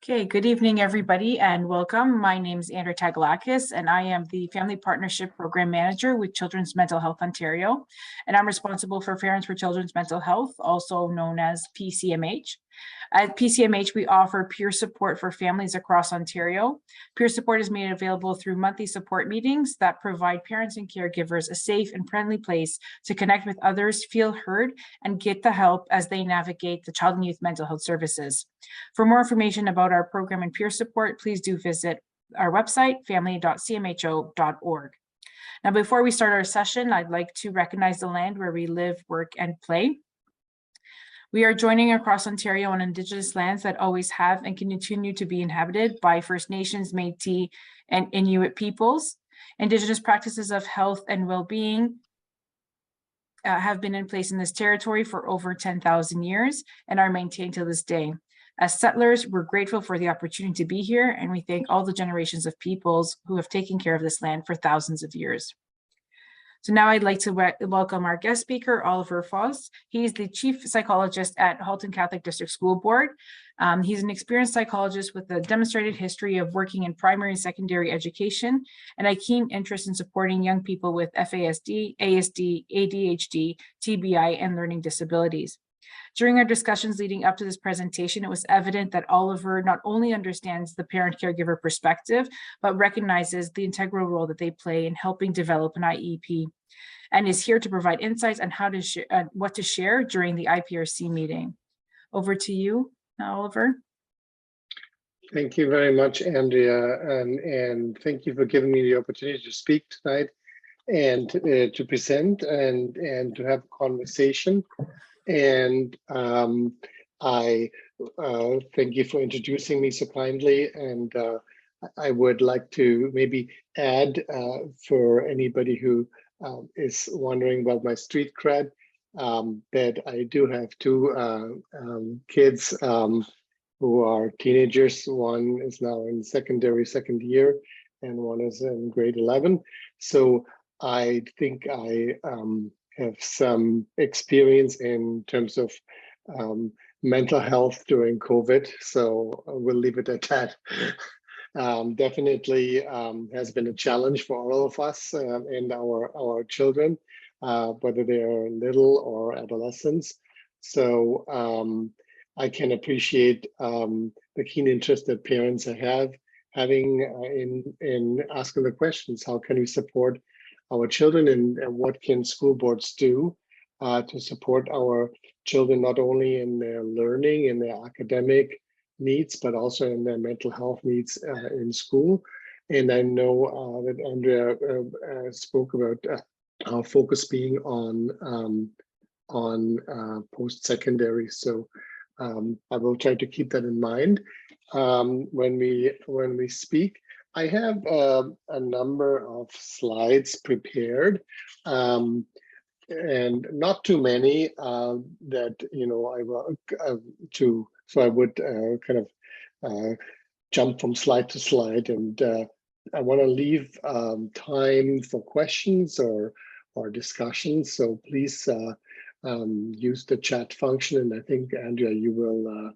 Okay, good evening, everybody, and welcome. My name is Andrea Tagalakis, and I am the Family Partnership Program Manager with Children's Mental Health Ontario, and I'm responsible for Parents for Children's Mental Health, also known as PCMH. At PCMH, we offer peer support for families across Ontario. Peer support is made available through monthly support meetings that provide parents and caregivers a safe and friendly place to connect with others, feel heard, and get the help as they navigate the child and youth mental health services. For more information about our program and peer support, please do visit our website, family.cmho.org. Now, before we start our session, I'd like to recognize the land where we live, work, and play. We are joining across Ontario on Indigenous lands that always have and continue to be inhabited by First Nations, Métis, and Inuit peoples. Indigenous practices of health and well-being have been in place in this territory for over 10,000 years and are maintained to this day. As settlers, we're grateful for the opportunity to be here, and we thank all the generations of peoples who have taken care of this land for thousands of years. So now I'd like to welcome our guest speaker, Oliver Foss. He's the Chief Psychologist at Halton Catholic District School Board. He's an experienced psychologist with a demonstrated history of working in primary and secondary education and a keen interest in supporting young people with FASD, ASD, ADHD, TBI, and learning disabilities. During our discussions leading up to this presentation, it was evident that Oliver not only understands the parent-caregiver perspective, but recognizes the integral role that they play in helping develop an IEP, and is here to provide insights on how to what to share during the IPRC meeting. Over to you, Oliver. Thank you very much, Andrea, and thank you for giving me the opportunity to speak tonight and to present and to have a conversation. And I thank you for introducing me so kindly. And I would like to maybe add for anybody who is wondering about my street cred, that I do have two kids who are teenagers. One is now in secondary second year, and one is in grade 11. So I think I have some experience in terms of mental health during COVID, so we'll leave it at that. Definitely has been a challenge for all of us and our children, whether they're little or adolescents. So I can appreciate the keen interest that parents are having in asking the questions: how can we support our children, and what can school boards do to support our children, not only in their learning and their academic needs, but also in their mental health needs in school. And I know that Andrea spoke about our focus being on post-secondary. So I will try to keep that in mind when we speak. I have a number of slides prepared, and not too many that I will so I would kind of jump from slide to slide, and I want to leave time for questions or discussions. So please use the chat function, and I think, Andrea, you will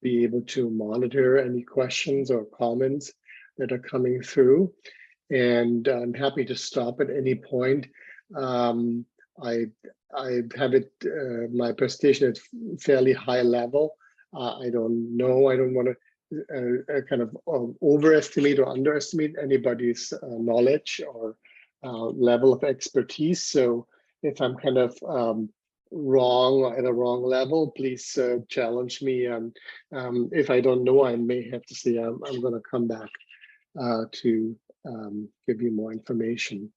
be able to monitor any questions or comments that are coming through, and I'm happy to stop at any point. I have it my presentation at fairly high level. I don't want to kind of overestimate or underestimate anybody's knowledge or level of expertise. So if I'm kind of wrong at a wrong level, please challenge me. If I don't know, I may have to say I'm going to come back to give you more information.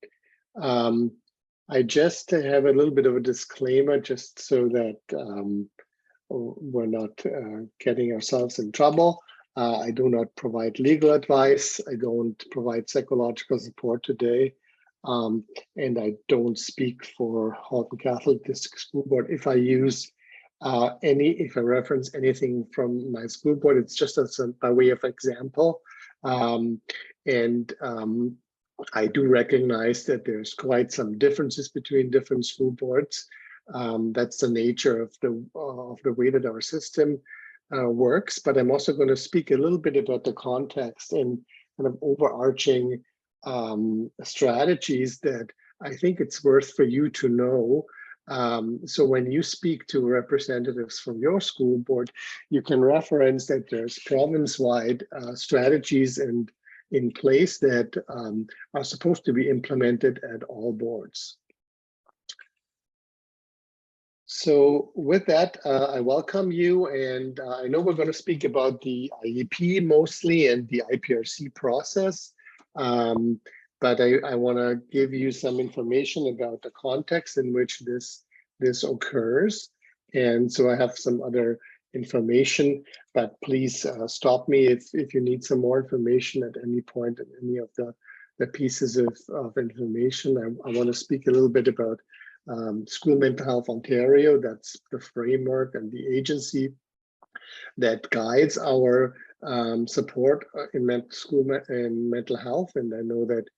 I just have a little bit of a disclaimer, just so that we're not getting ourselves in trouble. I do not provide legal advice. I don't provide psychological support today. And I don't speak for Halton Catholic District School Board. If I reference anything from my school board, it's just by way of example. I do recognize that there's quite some differences between different school boards. That's the nature of the way that our system works, but I'm also going to speak a little bit about the context and kind of overarching strategies that I think it's worth for you to know. So when you speak to representatives from your school board, you can reference that there's province-wide strategies and in place that are supposed to be implemented at all boards. So with that, I welcome you, and I know we're going to speak about the IEP mostly and the IPRC process, but I want to give you some information about the context in which this occurs. And so I have some other information, but please stop me if you need some more information at any point in any of the pieces of information. I want to speak a little bit about School Mental Health Ontario. That's the framework and the agency that guides our support in mental health. And I know that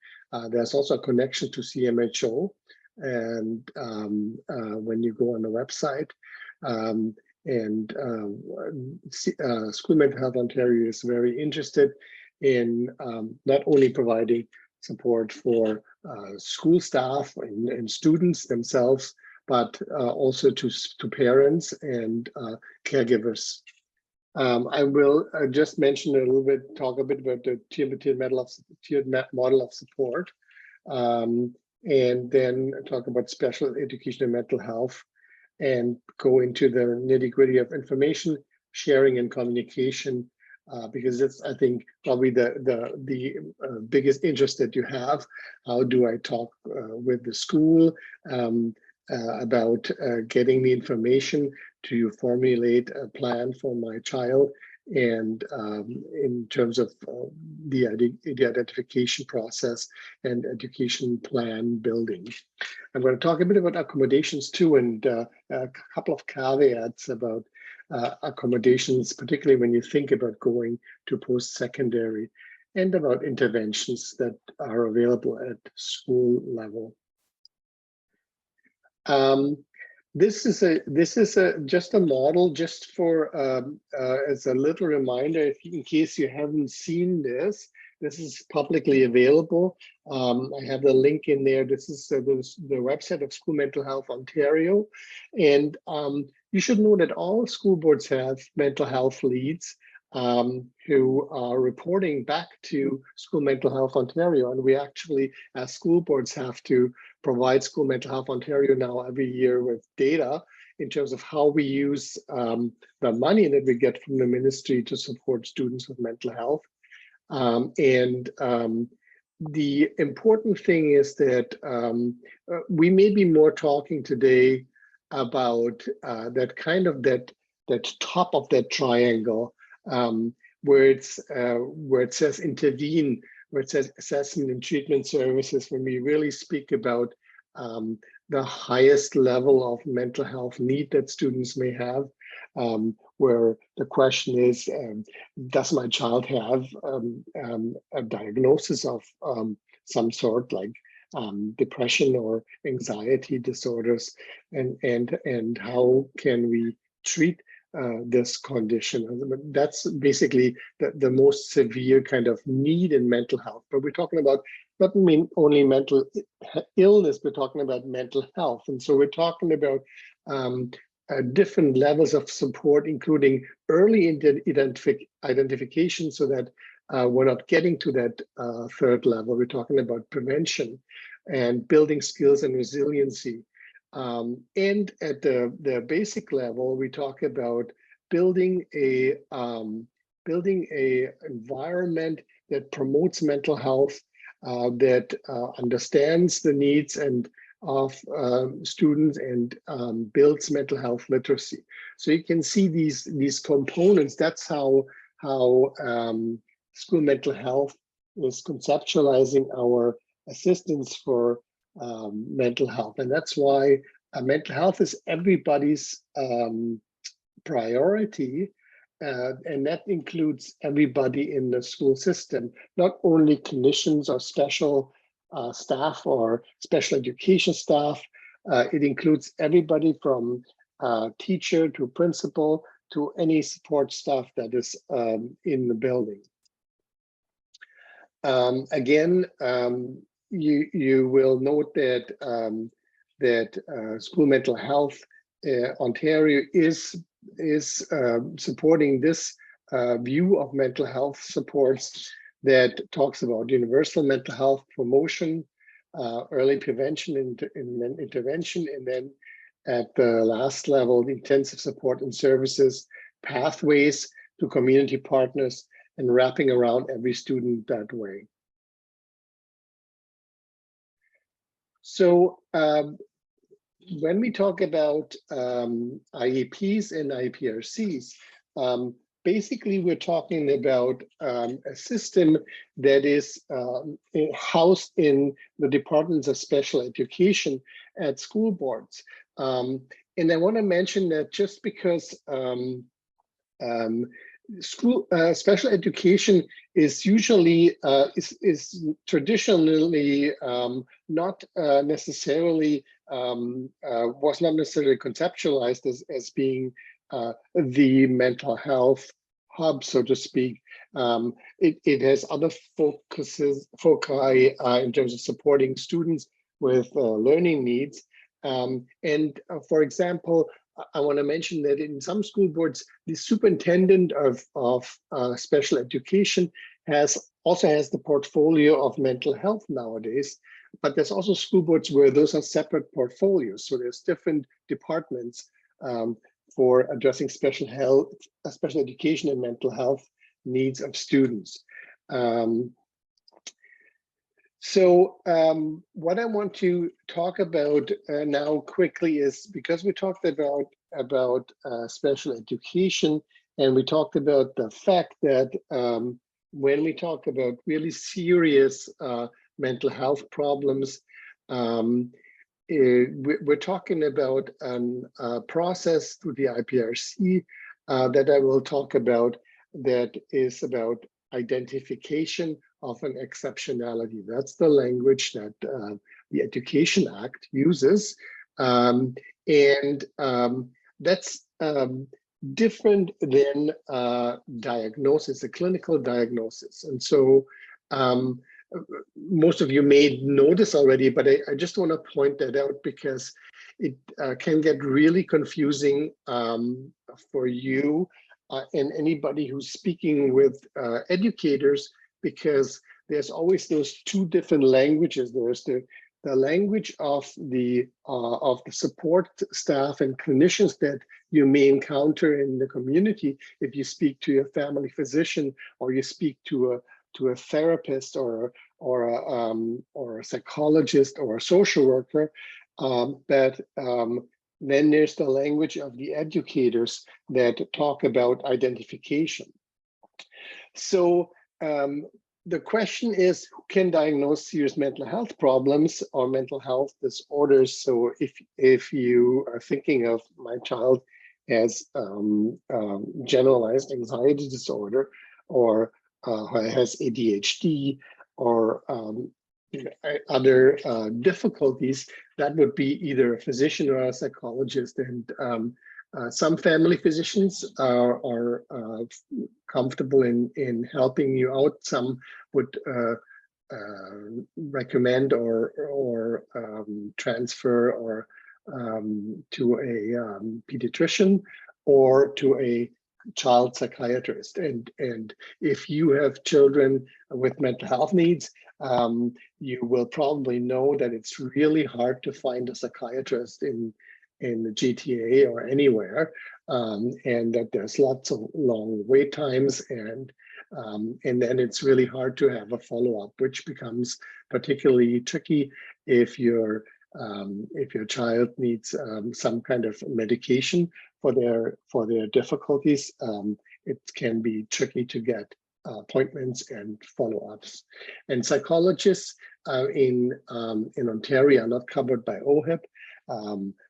there's also a connection to CMHO. And when you go on the website, School Mental Health Ontario is very interested in not only providing support for school staff and students themselves, but also to parents and caregivers. I will just mention a little bit, talk a bit about the tiered model of support, and then talk about special education and mental health, and go into the nitty-gritty of information sharing and communication, because it's, I think, probably the biggest interest that you have. How do I talk with the school about getting the information to formulate a plan for my child, and in terms of the identification process and education plan building. I'm going to talk a bit about accommodations too, and a couple of caveats about accommodations, particularly when you think about going to post-secondary, and about interventions that are available at school level. This is just a model, just for as a little reminder, in case you haven't seen this. This is publicly available. I have the link in there. This is the website of School Mental Health Ontario, and you should know that all school boards have mental health leads who are reporting back to School Mental Health Ontario, and we actually, as school boards, have to provide School Mental Health Ontario now every year with data in terms of how we use the money that we get from the ministry to support students with mental health. The important thing is that we may be more talking today about that top of that triangle, where it says intervene, where it says assessment and treatment services, when we really speak about the highest level of mental health need that students may have, where the question is, does my child have a diagnosis of some sort, like depression or anxiety disorders, and how can we treat this condition? That's basically the most severe kind of need in mental health. But we're talking about not only mental illness, we're talking about mental health. And so we're talking about different levels of support, including early identification, so that we're not getting to that third level. We're talking about prevention and building skills and resiliency. And at the basic level, we talk about building a environment that promotes mental health, that understands the needs of students, and builds mental health literacy. So you can see these components. That's how School Mental Health is conceptualizing our assistance for mental health. And that's why mental health is everybody's priority, and that includes everybody in the school system, not only clinicians or special staff or special education staff. It includes everybody from teacher to principal to any support staff that is in the building. Again, you will note that School Mental Health Ontario is supporting this view of mental health supports that talks about universal mental health promotion, early prevention and intervention, and then at the last level, the intensive support and services, pathways to community partners, and wrapping around every student that way. So when we talk about IEPs and IPRCs, basically we're talking about a system that is housed in the departments of special education at school boards. And I want to mention that just because special education is usually is traditionally not necessarily was not necessarily conceptualized as being the mental health hub, so to speak. It has other foci in terms of supporting students with learning needs. And for example, I want to mention that in some school boards, the superintendent of special education also has the portfolio of mental health nowadays, but there's also school boards where those are separate portfolios. So there's different departments for addressing special education and mental health needs of students. So what I want to talk about now quickly is, because we talked about special education, and we talked about the fact that when we talk about really serious mental health problems, we're talking about a process through the IPRC that I will talk about, that is about identification of an exceptionality. That's the language that the Education Act uses. And that's different than diagnosis, a clinical diagnosis. And so most of you may know this already, but I just want to point that out because it can get really confusing for you and anybody who's speaking with educators, because there's always those two different languages. There's the language of the support staff and clinicians that you may encounter in the community if you speak to your family physician, or you speak to a therapist or a psychologist or a social worker. Then there's the language of the educators that talk about identification. So the question is, who can diagnose serious mental health problems or mental health disorders? So if you are thinking of, my child has generalized anxiety disorder, or has ADHD, or other difficulties, that would be either a physician or a psychologist. And some family physicians are comfortable in helping you out. Some would recommend or transfer or to a pediatrician or to a child psychiatrist. And if you have children with mental health needs, you will probably know that it's really hard to find a psychiatrist in the GTA or anywhere, and that there's lots of long wait times, and then it's really hard to have a follow-up, which becomes particularly tricky if your child needs some kind of medication for their difficulties. It can be tricky to get appointments and follow-ups. And psychologists in Ontario are not covered by OHIP.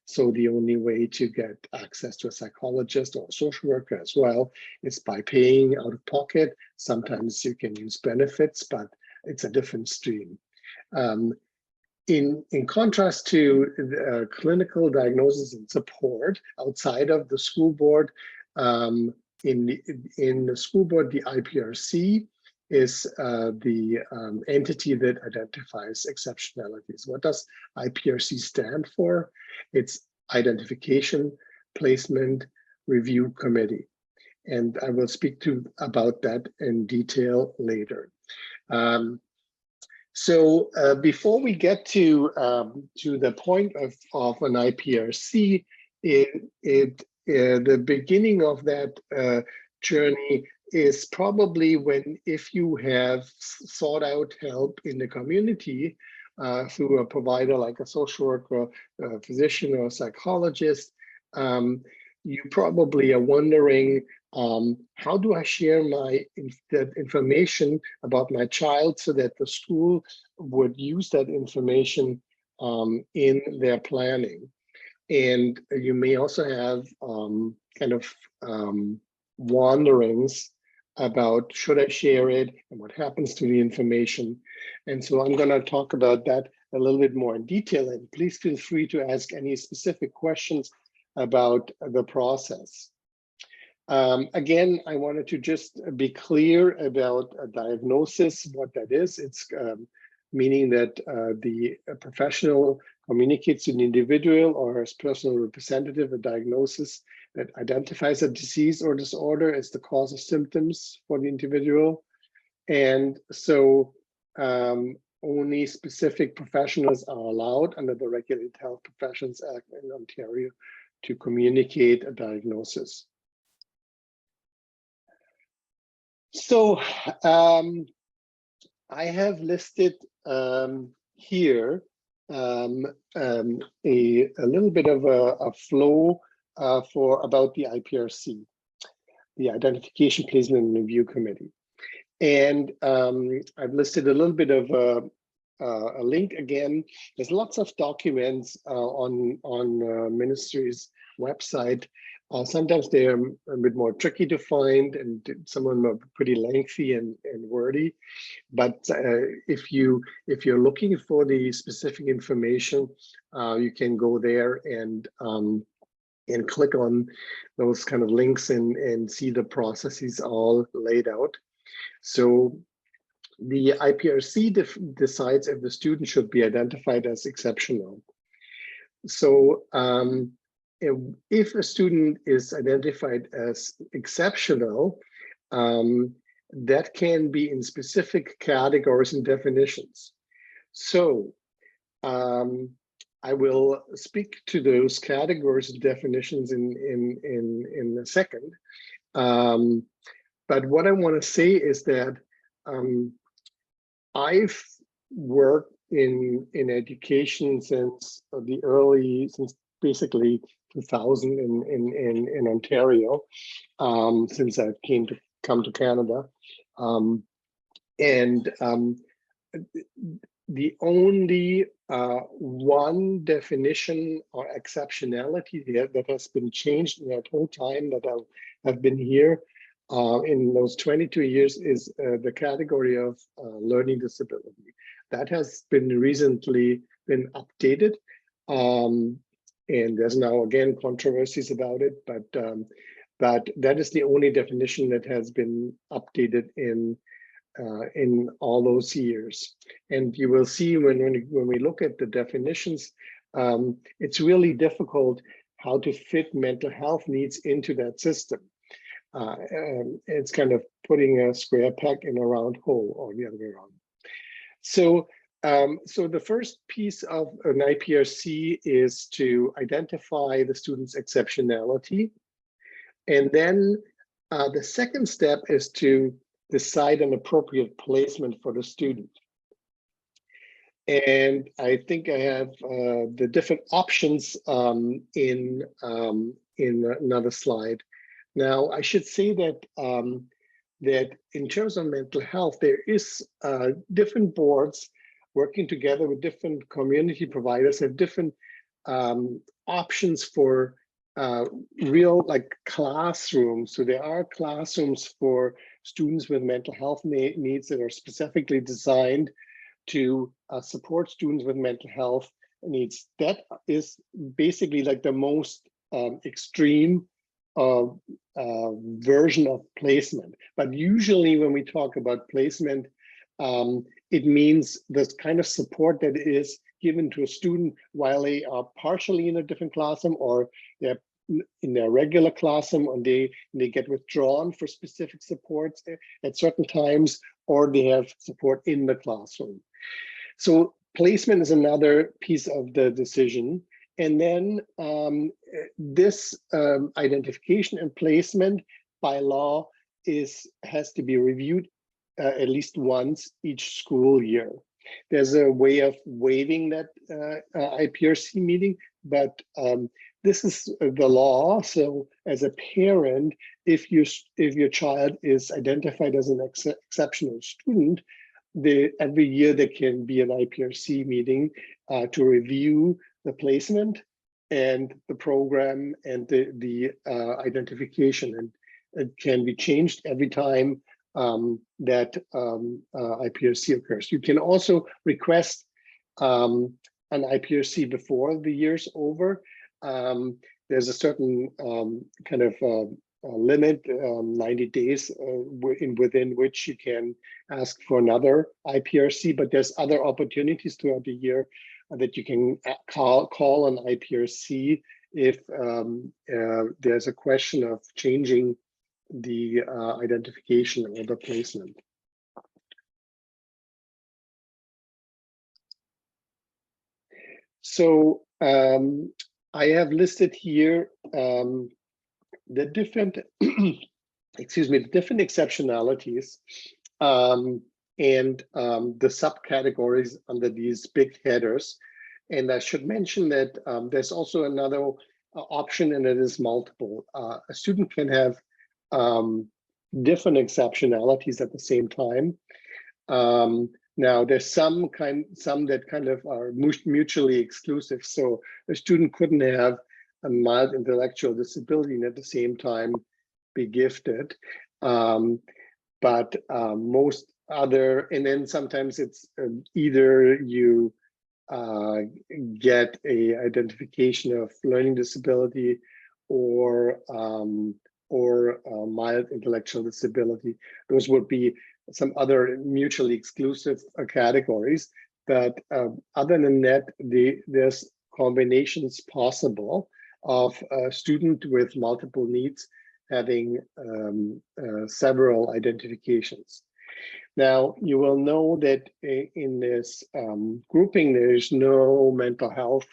So the only way to get access to a psychologist or a social worker as well is by paying out of pocket. Sometimes you can use benefits, but it's a different stream. In contrast to clinical diagnosis and support outside of the school board, In the school board, the IPRC is the entity that identifies exceptionalities. What does IPRC stand for? It's Identification, Placement, Review Committee. And I will speak about that in detail later. So before we get to the point of an IPRC, the beginning of that journey is probably if you have sought out help in the community through a provider like a social worker, a physician, or a psychologist. You probably are wondering, how do I share that information about my child so that the school would use that information in their planning? And you may also have wanderings about, should I share it and what happens to the information? And so I'm going to talk about that a little bit more in detail, and please feel free to ask any specific questions about the process. Again, I wanted to just be clear about a diagnosis, what that is. It's meaning that the professional communicates to the individual or his personal representative a diagnosis that identifies a disease or disorder as the cause of symptoms for the individual. And so only specific professionals are allowed under the Regulated Health Professions Act in Ontario to communicate a diagnosis. So I have listed here a little bit of a flow about the IPRC, the Identification, Placement, and Review Committee. And I've listed a little bit of a link again. There's lots of documents on ministry's website. Sometimes they're a bit more tricky to find, and some of them are pretty lengthy and wordy. But if you're looking for the specific information, you can go there and click on those kind of links and see the processes all laid out. So the IPRC decides if the student should be identified as exceptional. So if a student is identified as exceptional, that can be in specific categories and definitions. So I will speak to those categories and definitions in a second. But what I want to say is that I've worked in education since basically 2000 in Ontario, since I come to Canada, the only one definition or exceptionality that has been changed in that whole time that I've been here in those 22 years is the category of learning disability. That has been recently been updated. And there's now again controversies about it, but that is the only definition that has been updated in all those years. And you will see when we look at the definitions, it's really difficult how to fit mental health needs into that system. It's kind of putting a square peg in a round hole, or the other way around. So the first piece of an IPRC is to identify the student's exceptionality. And then the second step is to decide an appropriate placement for the student. And I think I have the different options in another slide. Now, I should say that that in terms of mental health, there is different boards working together with different community providers have different options for real classrooms. So there are classrooms for students with mental health needs that are specifically designed to support students with mental health needs. That is basically like the most extreme version of placement. But usually when we talk about placement, it means this kind of support that is given to a student while they are partially in a different classroom, or they're in their regular classroom, and they get withdrawn for specific supports at certain times, or they have support in the classroom. So placement is another piece of the decision. And then this identification and placement by law has to be reviewed at least once each school year. There's a way of waiving that IPRC meeting, but this is the law. So as a parent, if your child is identified as an exceptional student, every year there can be an IPRC meeting to review the placement and the program and the identification, and it can be changed every time that IPRC occurs. You can also request an IPRC before the year's over. There's a certain kind of limit, 90 days within which you can ask for another IPRC, but there's other opportunities throughout the year that you can call an IPRC if there's a question of changing the identification or the placement. So I have listed here the different, excuse me, the different exceptionalities and the subcategories under these big headers. And I should mention that there's also another option, and it is multiple. A student can have different exceptionalities at the same time. Now there's some that kind of are mutually exclusive. So a student couldn't have a mild intellectual disability and at the same time be gifted. But most other, and then sometimes it's either you get a identification of learning disability or mild intellectual disability. Those would be some other mutually exclusive categories. But other than that, there's combinations possible of a student with multiple needs having several identifications. Now, you will know that in this grouping, there is no mental health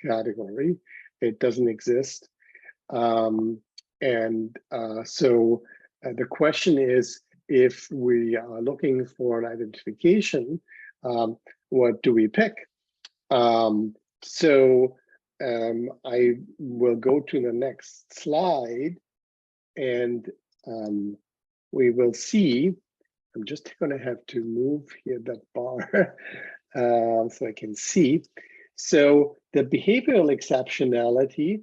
category. It doesn't exist. So the question is, if we are looking for an identification, what do we pick? I will go to the next slide, and we will see. I'm just going to have to move here that bar so I can see. So the behavioral exceptionality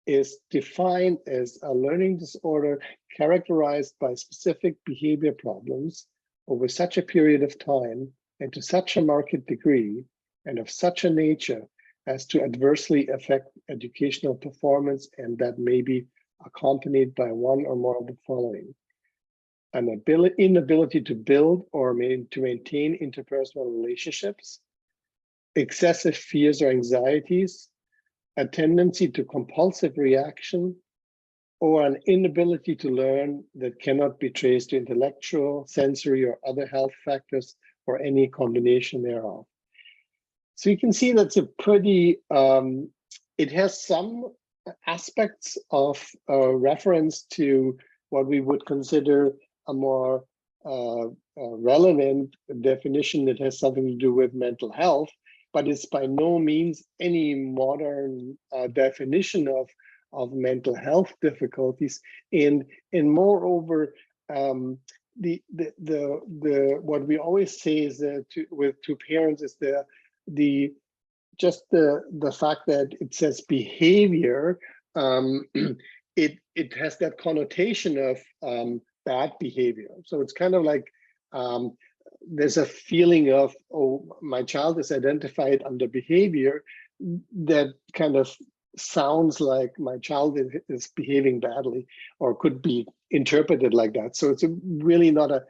is defined as a learning disorder characterized by specific behavior problems over such a period of time and to such a marked degree and of such a nature as to adversely affect educational performance, and that may be accompanied by one or more of the following: an inability to build or to maintain interpersonal relationships, excessive fears or anxieties, a tendency to compulsive reaction, or an inability to learn that cannot be traced to intellectual, sensory, or other health factors, or any combination thereof. So you can see that's a pretty, it has some aspects of reference to what we would consider a more relevant definition that has something to do with mental health, but it's by no means any modern definition of mental health difficulties. And moreover, what we always say is that to parents is the fact that it says behavior, it has that connotation of bad behavior. So it's kind of like there's a feeling of, oh, my child is identified under behavior that kind of sounds like my child is behaving badly, or could be interpreted like that. So it's really not a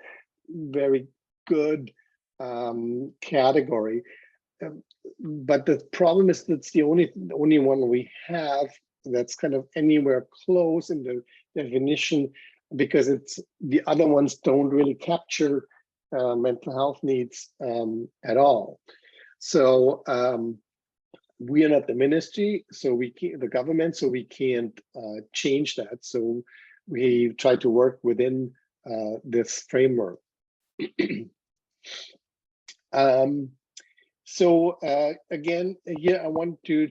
very good category. But the problem is that's the only one we have that's kind of anywhere close in the definition, because it's the other ones don't really capture mental health needs at all. So we are not the ministry, so we can't, the government, so we can't change that. So we try to work within this framework. So again, here I want to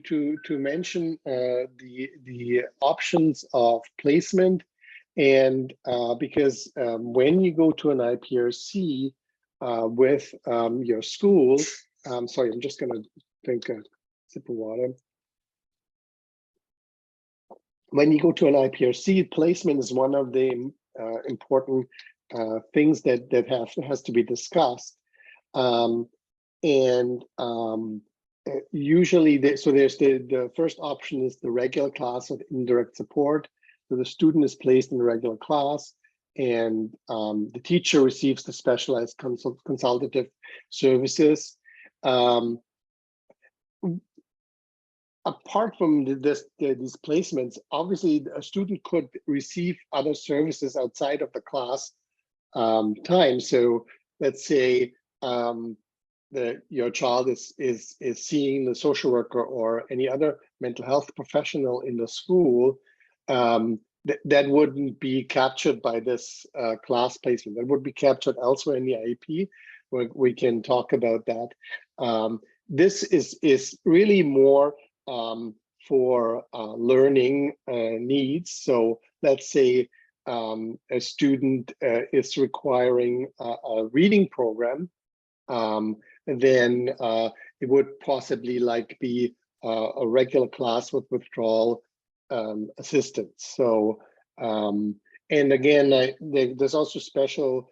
mention the options of placement, and because when you go to an IPRC with your school, sorry, I'm just going to drink a sip of water. When you go to an IPRC, placement is one of the important things that has to be discussed. Usually, so there's the first option is the regular class with indirect support. So the student is placed in the regular class, and the teacher receives the specialized consultative services. Apart from these placements, obviously a student could receive other services outside of the class time. So let's say that your child is seeing the social worker or any other mental health professional in the school, that wouldn't be captured by this class placement. That would be captured elsewhere in the IEP. We can talk about that. This is really more for learning needs. So let's say a student is requiring a reading program, then it would possibly like be a regular class with withdrawal assistance. So, and again, there's also special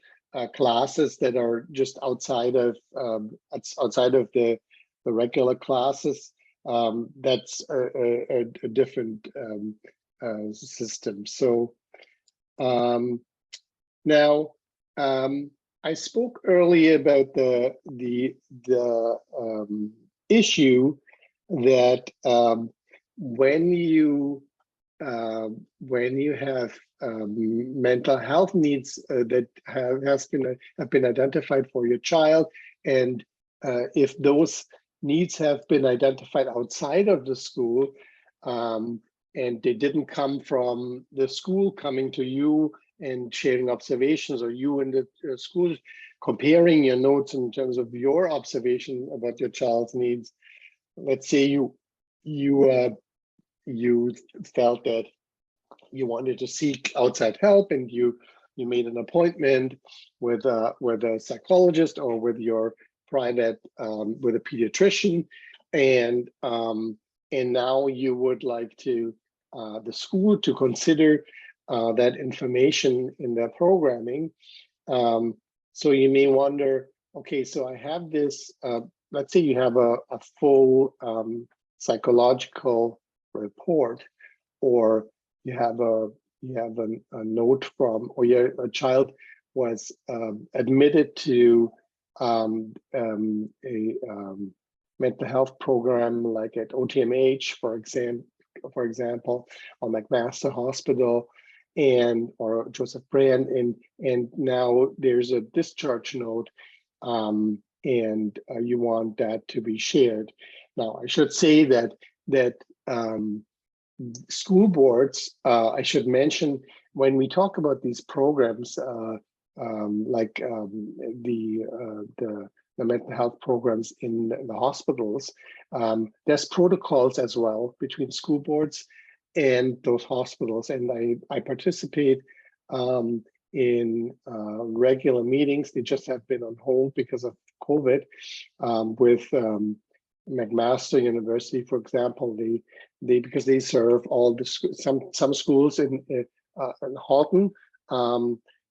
classes that are just outside of the regular classes. That's a different system. So now, I spoke earlier about the issue that when you have mental health needs that have been identified for your child, and if those needs have been identified outside of the school, and they didn't come from the school coming to you and sharing observations, or you and the school comparing your notes in terms of your observation about your child's needs. Let's say you felt that you wanted to seek outside help, and you made an appointment with a psychologist or with your private with a pediatrician, and now you would like to the school to consider that information in their programming. So you may wonder, okay, so I have this, let's say you have a full psychological report, or you have a note from, or a child was admitted to a mental health program like at OTMH, for example, or McMaster Hospital, or Joseph Brand, and now there's a discharge note, and you want that to be shared. Now, I should say that school boards, I should mention, when we talk about these programs, like the mental health programs in the hospitals, there's protocols as well between school boards and those hospitals. And I participate in regular meetings. They just have been on hold because of COVID, with McMaster University, for example. They because they serve all the some schools in Halton,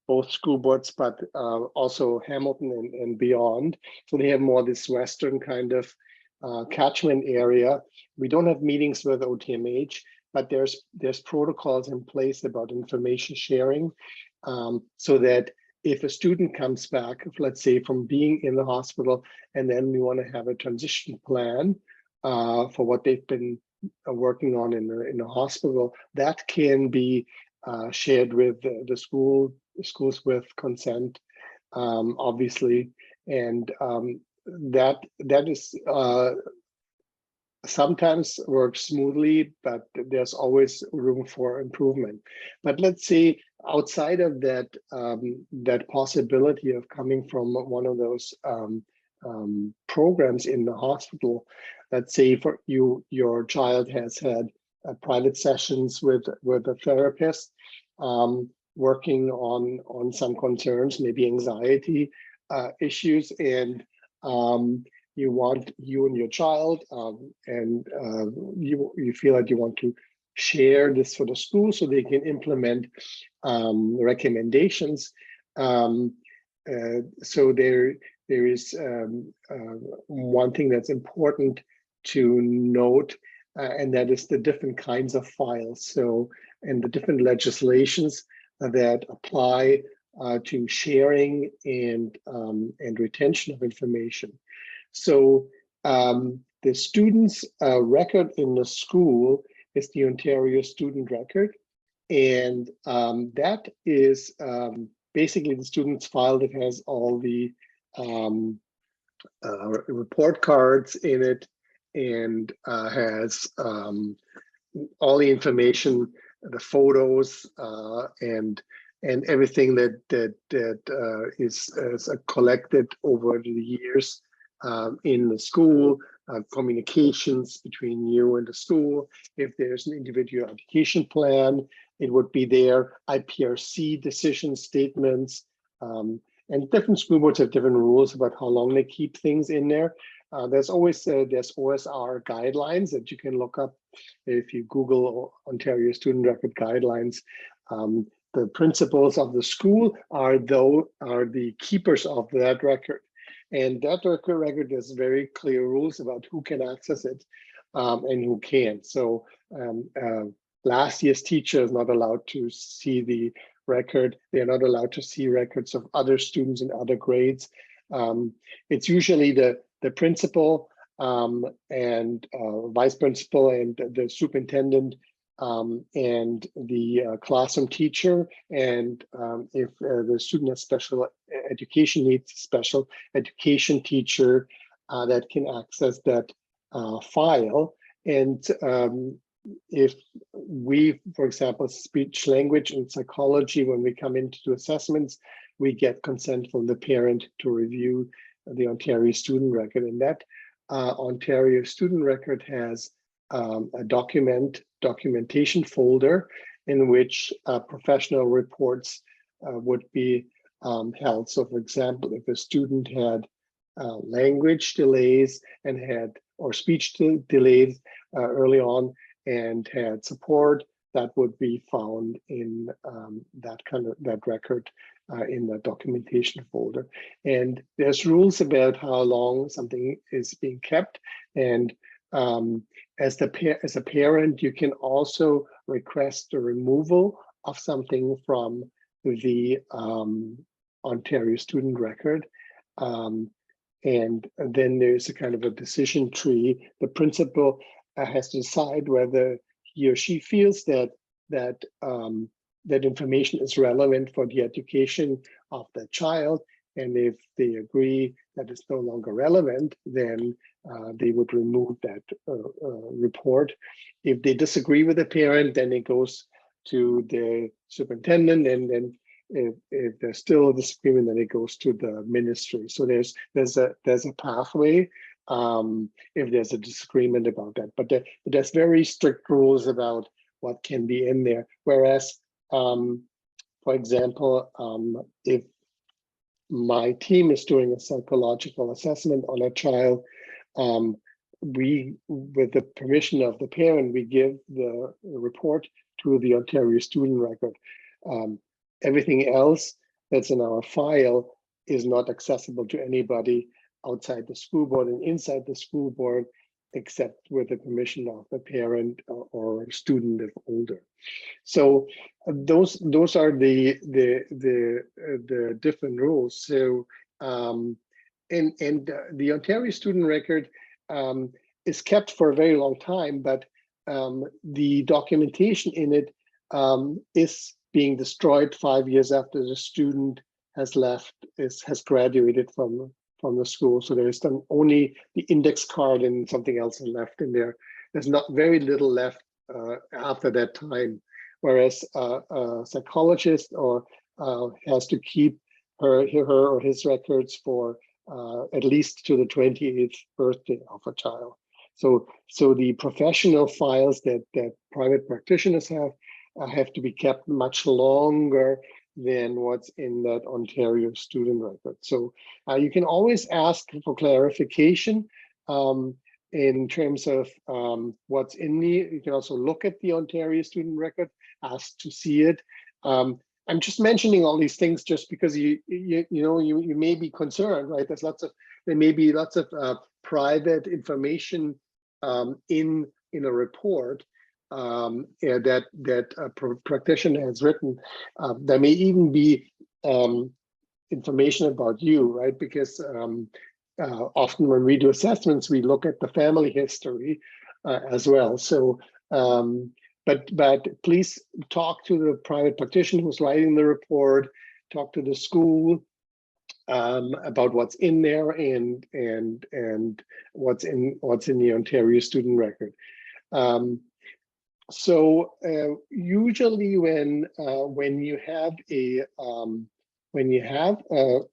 both school boards, but also Hamilton and beyond. So they have more this Western kind of catchment area. We don't have meetings with OTMH, but there's protocols in place about information sharing, so that if a student comes back, let's say from being in the hospital, and then we want to have a transition plan for what they've been working on in the hospital, that can be shared with the schools with consent, obviously, and that is sometimes works smoothly, but there's always room for improvement. But let's say outside of that, that possibility of coming from one of those programs in the hospital, let's say for you, your child has had private sessions with a therapist, working on some concerns, maybe anxiety issues, and you and your child, and you feel like you want to share this for the school so they can implement recommendations. So there is one thing that's important to note, and that is the different kinds of files. So, and the different legislations that apply to sharing and retention of information. So the student's record in the school is the Ontario student record. And that is basically the student's file that has all the report cards in it, and has all the information, the photos, and everything that is collected over the years in the school, communications between you and the school. If there's an individual education plan, it would be there. IPRC decision statements, and different school boards have different rules about how long they keep things in there. There's always there's OSR guidelines that you can look up if you Google Ontario Student Record Guidelines. The principals of the school are the keepers of that record. And that record has very clear rules about who can access it and who can't. So last year's teacher is not allowed to see the record. They're not allowed to see records of other students in other grades. It's usually the principal and vice principal and the superintendent and the classroom teacher, and if the student has special education needs, special education teacher that can access that file. And if we, for example, speech, language, and psychology, when we come in to do assessments, we get consent from the parent to review the Ontario student record. And that Ontario student record has a documentation folder in which professional reports would be held. So for example, if a student had language delays and had, or speech delays early on and had support, that would be found in that record in the documentation folder. And there's rules about how long something is being kept. And as a parent, you can also request the removal of something from the Ontario student record. And then there's a kind of a decision tree. The principal has to decide whether he or she feels that information is relevant for the education of the child. And if they agree that it's no longer relevant, then they would remove that report. If they disagree with the parent, then it goes to the superintendent, and then if there's still a disagreement, then it goes to the ministry. So there's a pathway if there's a disagreement about that. But there's very strict rules about what can be in there. Whereas, for example, if my team is doing a psychological assessment on a child, we, with the permission of the parent, we give the report to the Ontario student record. Everything else that's in our file is not accessible to anybody outside the school board and inside the school board, except with the permission of the parent or student if older. So those are the different rules. So the Ontario student record is kept for a very long time, but the documentation in it is being destroyed 5 years after the student has left, has graduated from the school. So there is only the index card and something else left in there. There's not very little left after that time. Whereas a psychologist has to keep her or his records for at least to the 28th birthday of a child. So the professional files that private practitioners have to be kept much longer than what's in that Ontario student record. So you can always ask for clarification in terms of what's in you can also look at the Ontario student record, ask to see it. I'm just mentioning all these things just because you may be concerned, right? There may be lots of private information in a report that a practitioner has written. There may even be information about you, right? Because often when we do assessments, we look at the family history as well. So, but please talk to the private practitioner who's writing the report, talk to the school about what's in there and what's in the Ontario student record. So usually when you have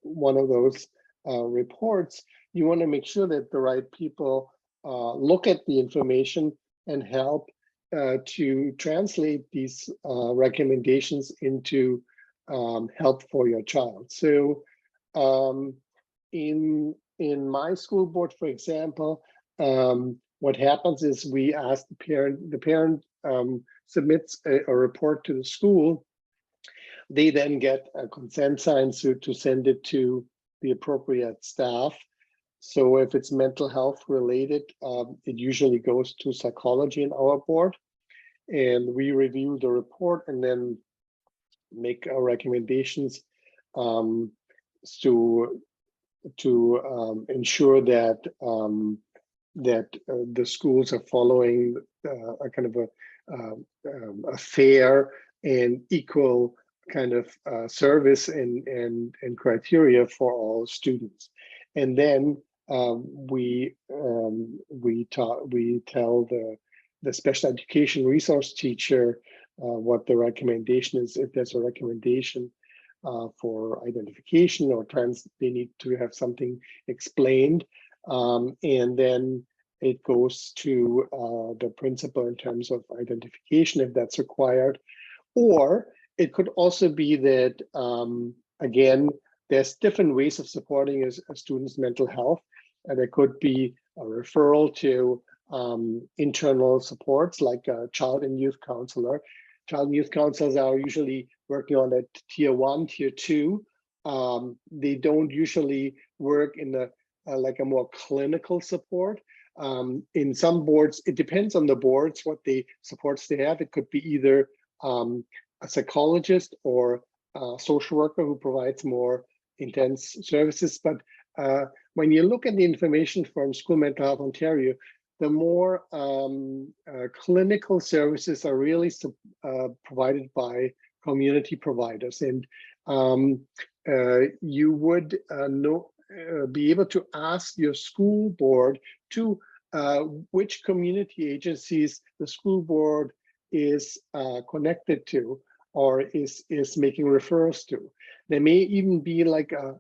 one of those reports, you want to make sure that the right people look at the information and help to translate these recommendations into help for your child. So in my school board, for example, what happens is we ask the parent submits a report to the school. They then get a consent sign to send it to the appropriate staff. So if it's mental health related, it usually goes to psychology in our board, and we review the report and then make our recommendations to ensure that the schools are following a kind of a fair and equal kind of service and criteria for all students. And then we tell the special education resource teacher what the recommendation is. If there's a recommendation for identification or they need to have something explained. And then it goes to the principal in terms of identification if that's required. Or it could also be that, again, there's different ways of supporting a student's mental health. There could be a referral to internal supports like a child and youth counselor. Child and youth counselors are usually working on that tier 1, tier 2. They don't usually work in like a more clinical support. In some boards, it depends on the boards, what the supports they have. It could be either a psychologist or a social worker who provides more intense services. But when you look at the information from School Mental Health Ontario, the more clinical services are really provided by community providers. And you would be able to ask your school board to which community agencies the school board is connected to or is making referrals to. There may even be like a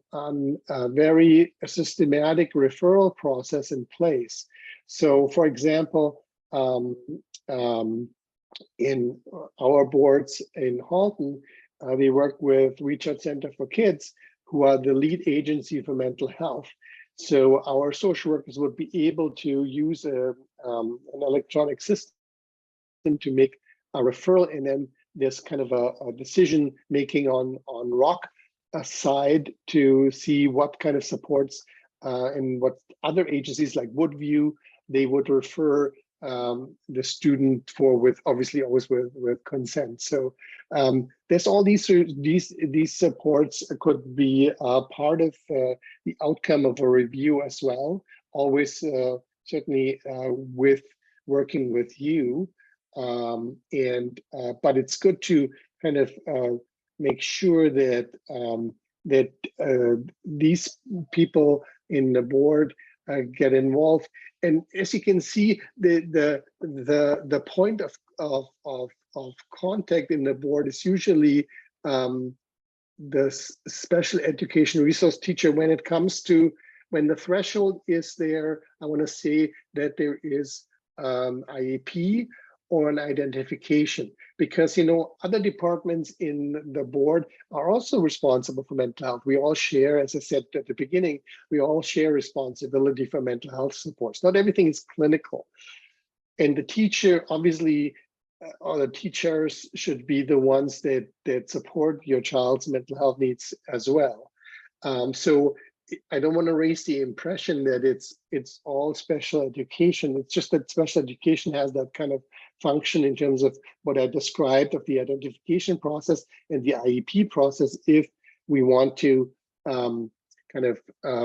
very systematic referral process in place. So for example, in our boards in Halton, we work with Reach Out Center for Kids, who are the lead agency for mental health. So our social workers would be able to use an electronic system to make a referral, and then there's kind of a decision making on ROC side to see what kind of supports and what other agencies like would view, they would refer the student for, with obviously always with consent. So there's all these supports could be part of the outcome of a review as well. Always certainly with working with you, but it's good to kind of make sure that these people in the board get involved. And as you can see, the point of contact in the board is usually the special education resource teacher when it comes to, when the threshold is there. I want to say that there is IEP or an identification, because other departments in the board are also responsible for mental health. We all share, as I said at the beginning, we all share responsibility for mental health supports. Not everything is clinical, and the teacher obviously, or the teachers should be the ones that support your child's mental health needs as well. So I don't want to raise the impression that it's all special education. It's just that special education has that kind of function in terms of what I described of the identification process and the IEP process, if we want to kind of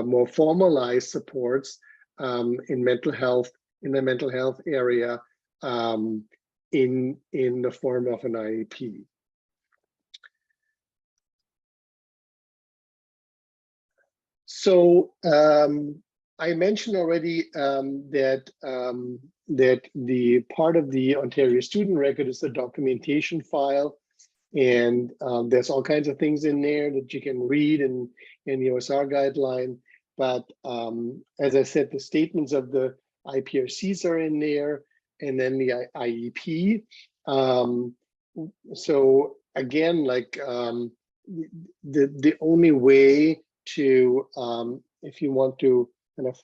more formalize supports in mental health, in the mental health area, in the form of an IEP. So I mentioned already that the part of the Ontario student record is the documentation file, and there's all kinds of things in there that you can read in the OSR guideline. But as I said, the statements of the IPRCs are in there, and then the IEP. So again, like the only way to, if you want to kind of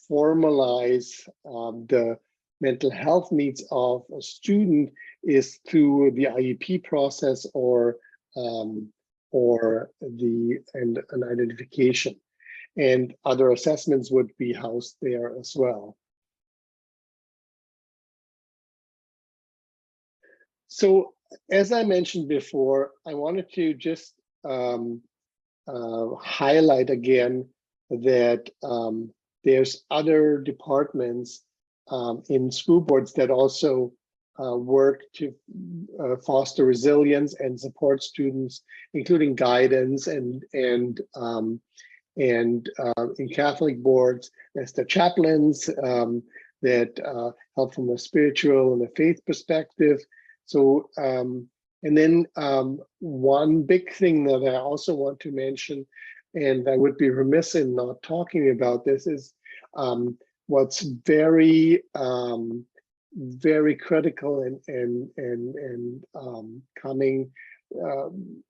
formalize the mental health needs of a student, is through the IEP process or an identification, and other assessments would be housed there as well. So as I mentioned before, I wanted to just highlight again that there's other departments in school boards that also work to foster resilience and support students, including guidance and in Catholic boards, there's the chaplains that help from a spiritual and a faith perspective. So, and then one big thing that I also want to mention, and I would be remiss in not talking about this, is what's very, very critical and coming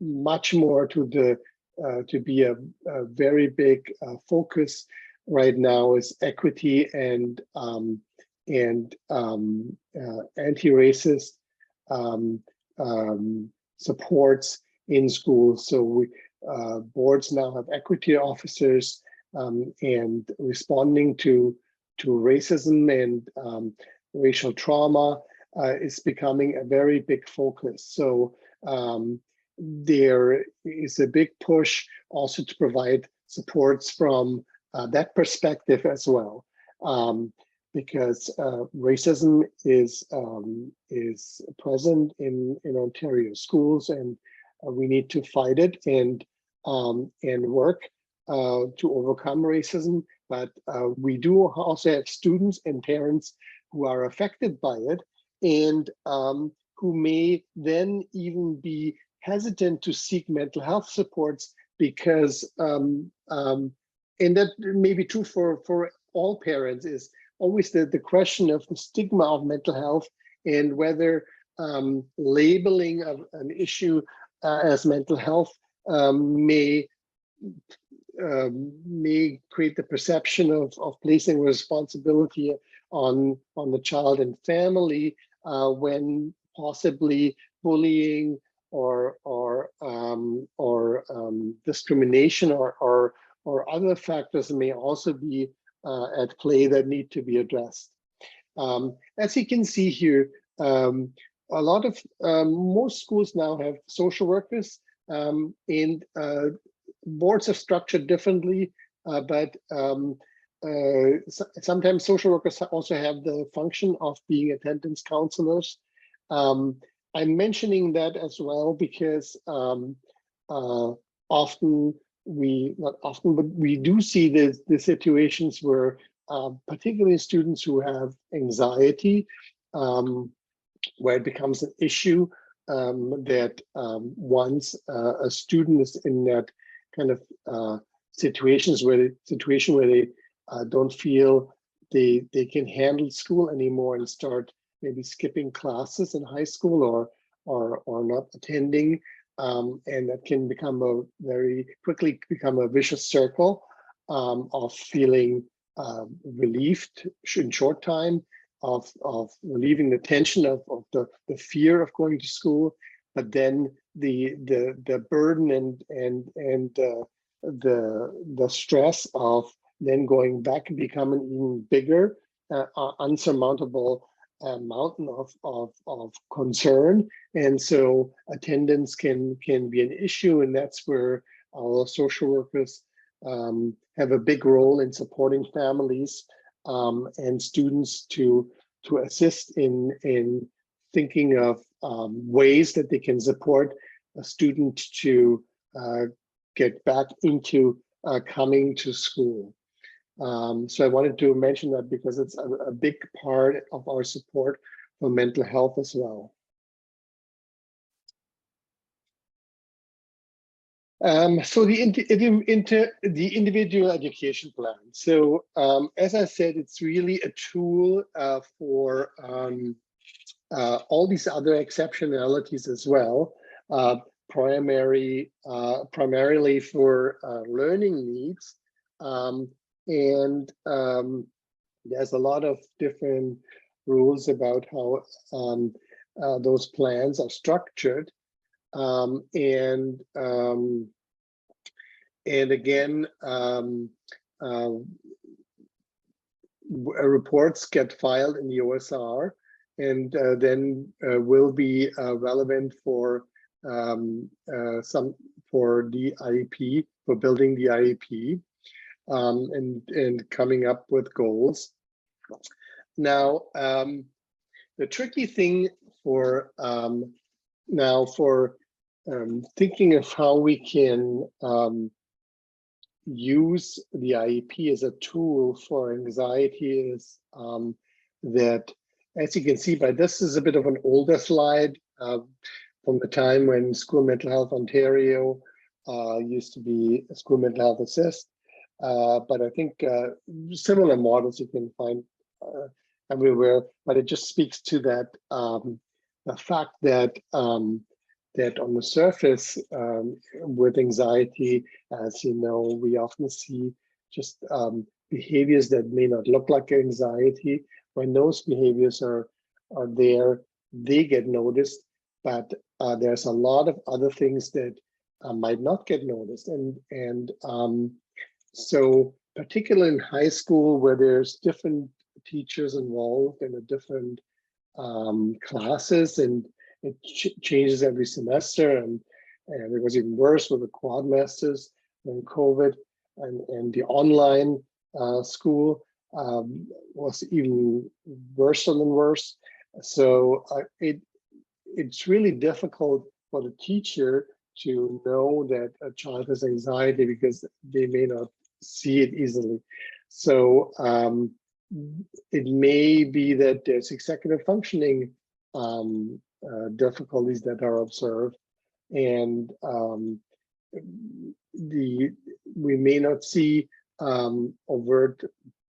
much more to the to be a very big focus right now is equity and anti-racist supports in schools. So we, boards now have equity officers, and responding to racism and racial trauma is becoming a very big focus. So there is a big push also to provide supports from that perspective as well, because racism is present in Ontario schools, and we need to fight it and work to overcome racism. But we do also have students and parents who are affected by it, and who may then even be hesitant to seek mental health supports because, and that may be true for all parents, is always the question of the stigma of mental health, and whether labeling of an issue as mental health may create the perception of placing responsibility on the child and family, when possibly bullying or discrimination or or other factors may also be at play that need to be addressed. As you can see here, a lot of most schools now have social workers, and boards are structured differently, but sometimes social workers also have the function of being attendance counselors. I'm mentioning that as well because often not often, but we do see the situations where particularly students who have anxiety, where it becomes an issue that once a student is in that kind of situation where they don't feel they can handle school anymore and start maybe skipping classes in high school or not attending, and that can become very quickly become a vicious circle of feeling relieved in short time, of relieving the tension of the fear of going to school, but then the burden and the stress of then going back and become an even bigger unsurmountable mountain of concern. And so attendance can be an issue, and that's where our social workers have a big role in supporting families and students to assist in thinking of ways that they can support a student to get back into coming to school. So I wanted to mention that because it's a big part of our support for mental health as well. So the individual education plan. So as I said, it's really a tool for all these other exceptionalities as well. Primarily for learning needs, and there's a lot of different rules about how those plans are structured. And again, reports get filed in the OSR, and then will be relevant for the IEP, for building the IEP, and coming up with goals. Now, the tricky thing for thinking of how we can use the IEP as a tool for anxiety is that, as you can see by this is a bit of an older slide from the time when School Mental Health Ontario used to be a School Mental Health Assist. But I think similar models you can find everywhere, but it just speaks to that the fact that that on the surface with anxiety, as you know, we often see just behaviors that may not look like anxiety. When those behaviors are there, they get noticed, but there's a lot of other things that might not get noticed, and so particularly in high school, where there's different teachers involved in a different classes, and it changes every semester, and it was even worse with the quadmesters and COVID, and the online school was even worse than worse. So it's really difficult for the teacher to know that a child has anxiety because they may not see it easily. So it may be that there's executive functioning difficulties that are observed, and we may not see overt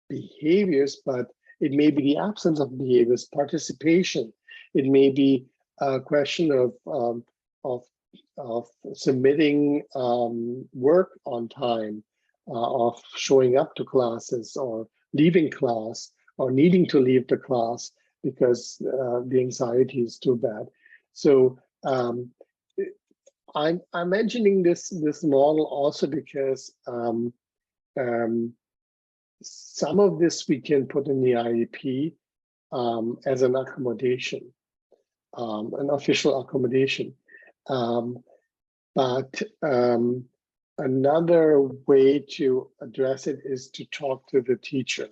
behaviors, but it may be the absence of behaviors, participation. It may be a question of submitting work on time, of showing up to classes, or leaving class, or needing to leave the class because the anxiety is too bad. So I'm mentioning this model also because some of this we can put in the IEP as an accommodation, an official accommodation. But another way to address it is to talk to the teacher,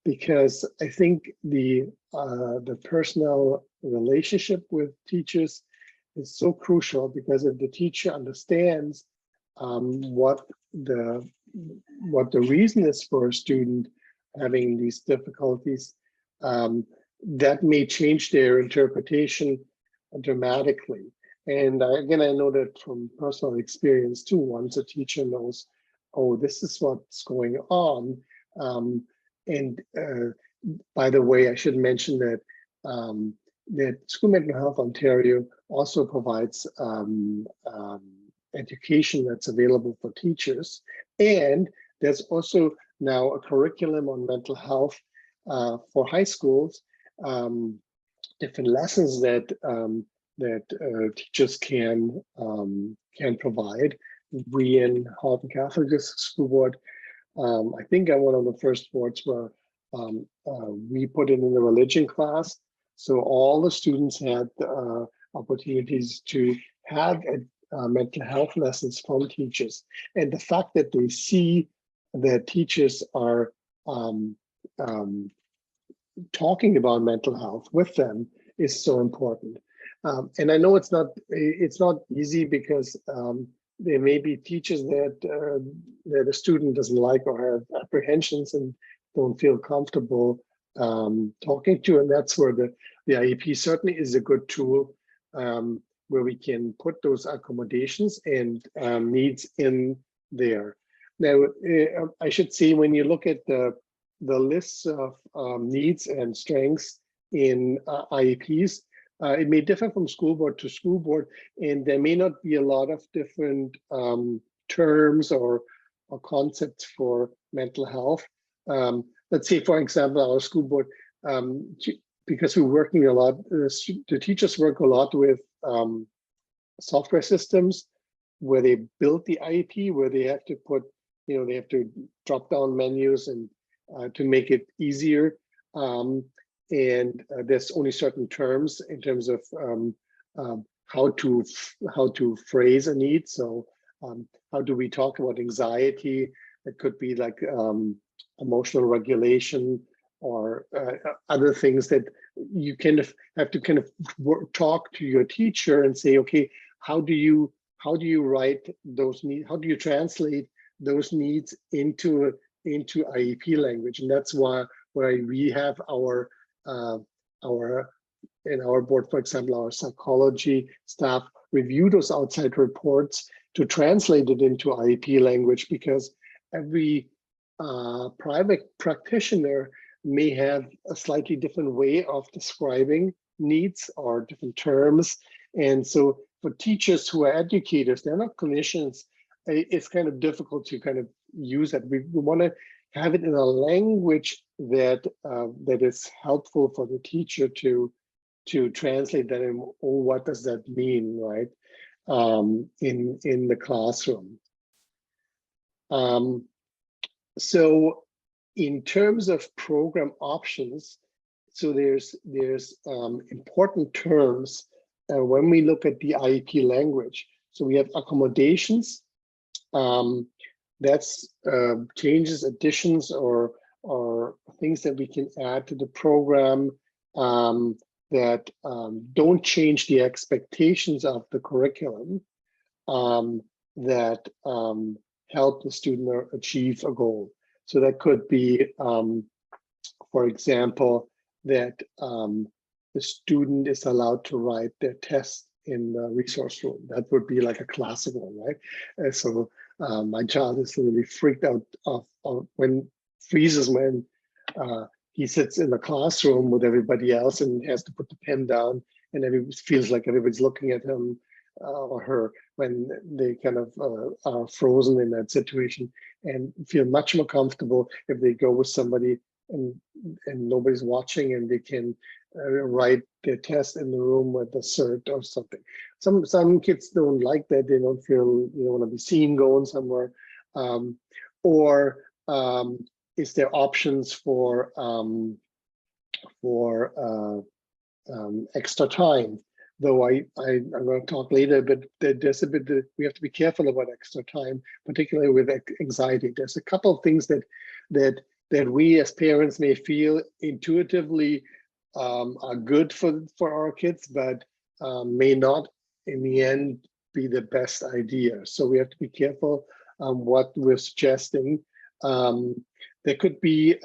because I think the personal relationship with teachers is so crucial, because if the teacher understands what the reason is for a student having these difficulties, that may change their interpretation dramatically. And again, I know that from personal experience too, once a teacher knows, oh, this is what's going on. By the way, I should mention that that School Mental Health Ontario also provides education that's available for teachers. And there's also now a curriculum on mental health for high schools, different lessons that teachers can provide. We in Halton Catholic District School Board, I think I'm one of the first boards where we put it in the religion class. So all the students had opportunities to have mental health lessons from teachers. And the fact that they see that teachers are talking about mental health with them is so important. And I know it's not easy, because there may be teachers that a student doesn't like or have apprehensions and don't feel comfortable talking to, and that's where the IEP certainly is a good tool, where we can put those accommodations and needs in there. Now, I should say, when you look at the lists of needs and strengths in IEPs, it may differ from school board to school board, and there may not be a lot of different terms or concepts for mental health. Let's say, for example, our school board, because we're working a lot, the teachers work a lot with software systems where they build the IEP, where they have to put, they have to drop down menus and to make it easier. And there's only certain terms in terms of how to phrase a need. So how do we talk about anxiety? It could be like emotional regulation, or other things that you kind of have to kind of talk to your teacher and say, okay, how do you write those needs? How do you translate those needs into IEP language? And that's where we have our in our board, for example, our psychology staff review those outside reports to translate it into IEP language, because every private practitioner may have a slightly different way of describing needs or different terms. And so for teachers who are educators, they're not clinicians, it's kind of difficult to kind of use that. We want to have it in a language that that is helpful for the teacher to translate that, and what does that mean, right, in the classroom. So in terms of program options, so there's important terms when we look at the IEP language. So we have accommodations. That's changes, additions, or things that we can add to the program that don't change the expectations of the curriculum, that help the student achieve a goal. So that could be, for example, that the student is allowed to write their test in the resource room. That would be like a classic one, right? So my child is really freaked out when he sits in the classroom with everybody else and has to put the pen down, and feels like everybody's looking at him or her, when they kind of are frozen in that situation, and feel much more comfortable if they go with somebody and nobody's watching, and they can write their test in the room with a cert or something. Some kids don't like that. They don't feel, want to be seen going somewhere. or is there options for extra time? Though I'm going to talk later, but there's a bit we have to be careful about extra time, particularly with anxiety. There's a couple of things that we as parents may feel intuitively are good for our kids, but may not in the end be the best idea. So we have to be careful what we're suggesting. There could be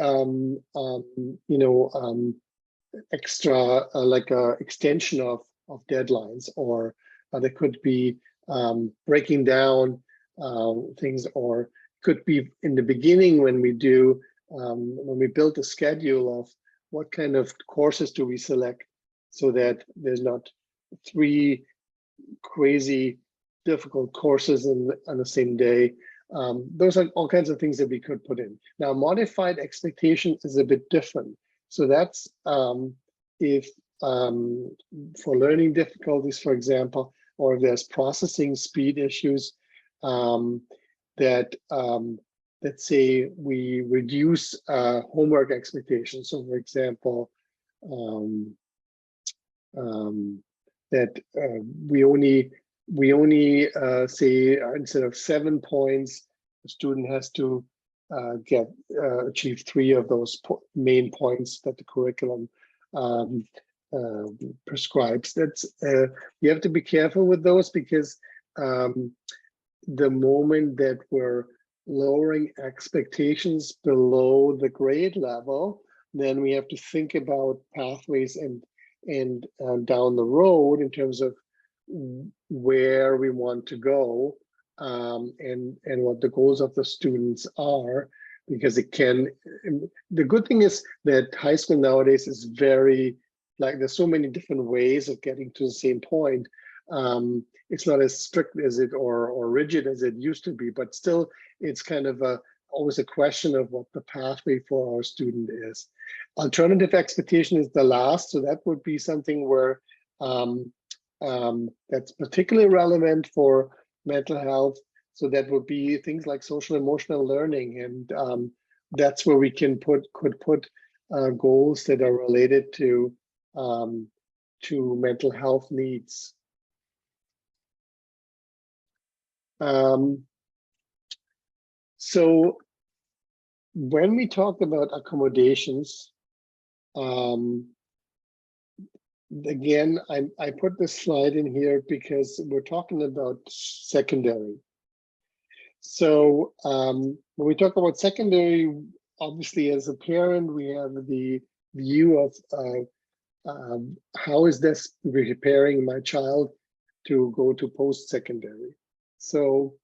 extra like a extension of deadlines, or there could be breaking down things, or could be in the beginning when we build a schedule of what kind of courses do we select, so that there's not 3 crazy difficult courses on the same day. Those are all kinds of things that we could put in. Now, modified expectation is a bit different. So that's if for learning difficulties, for example, or if there's processing speed issues, that let's say we reduce homework expectations. So, for example, that we only say instead of 7 points, the student has to achieve 3 of those main points that the curriculum prescribes. That's you have to be careful with those, because the moment that we're lowering expectations below the grade level, then we have to think about pathways and down the road in terms of where we want to go, and what the goals of the students are, because it can. The good thing is that high school nowadays is very, like, there's so many different ways of getting to the same point. It's not as strict as it or rigid as it used to be, but still it's kind of always a question of what the pathway for our student is. Alternative expectation is the last, so that would be something where that's particularly relevant for mental health. So that would be things like social emotional learning, and that's where we could put goals that are related to mental health needs. So when we talk about accommodations, again, I put this slide in here because we're talking about secondary. So when we talk about secondary, obviously as a parent, we have the view of how is this preparing my child to go to post-secondary. So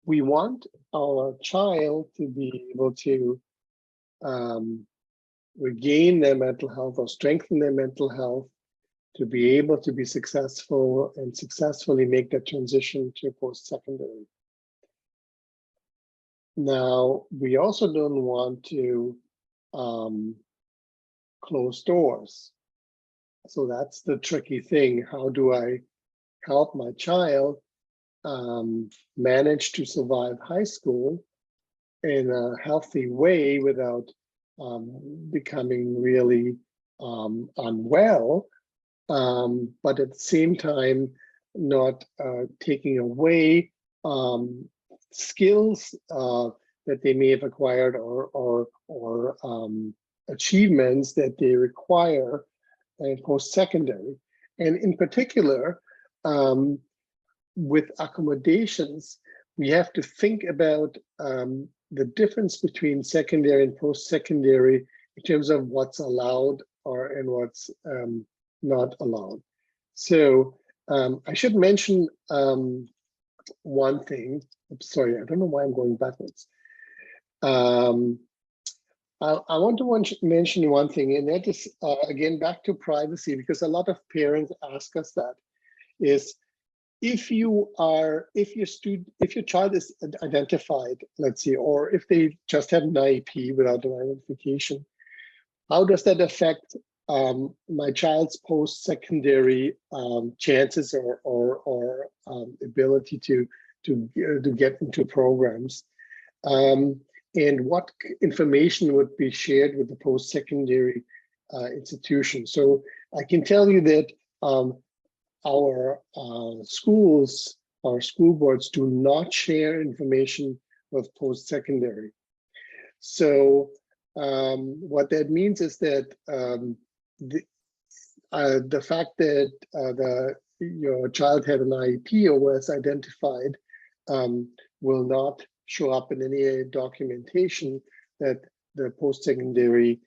we want our child to be able to regain their mental health or strengthen their mental health, to be able to be successful and successfully make that transition to post-secondary. Now, we also don't want to close doors. So that's the tricky thing. How do I help my child manage to survive high school in a healthy way without becoming really unwell, but at the same time not taking away skills that they may have acquired or achievements that they require in post-secondary. And in particular, with accommodations, we have to think about the difference between secondary and post-secondary in terms of what's allowed and what's not allowed. So I should mention one thing. I'm sorry, I don't know why I'm going backwards. I want to mention one thing, and that is, again, back to privacy, because a lot of parents ask us that, is if your child is identified, let's say, or if they just have an IEP without an identification, how does that affect my child's post-secondary chances or ability to to get into programs, and what information would be shared with the post-secondary institution. So I can tell you that our schools, our school boards do not share information with post-secondary. So what that means is that the fact that your child had an IEP or was identified will not show up in any documentation that the post-secondary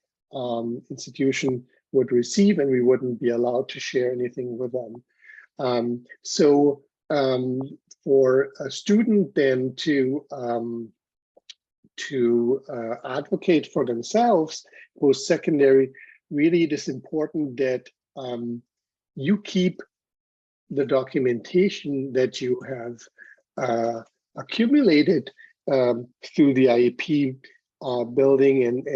institution would receive, and we wouldn't be allowed to share anything with them. So for a student then to advocate for themselves post-secondary, really it is important that you keep the documentation that you have accumulated through the IEP building and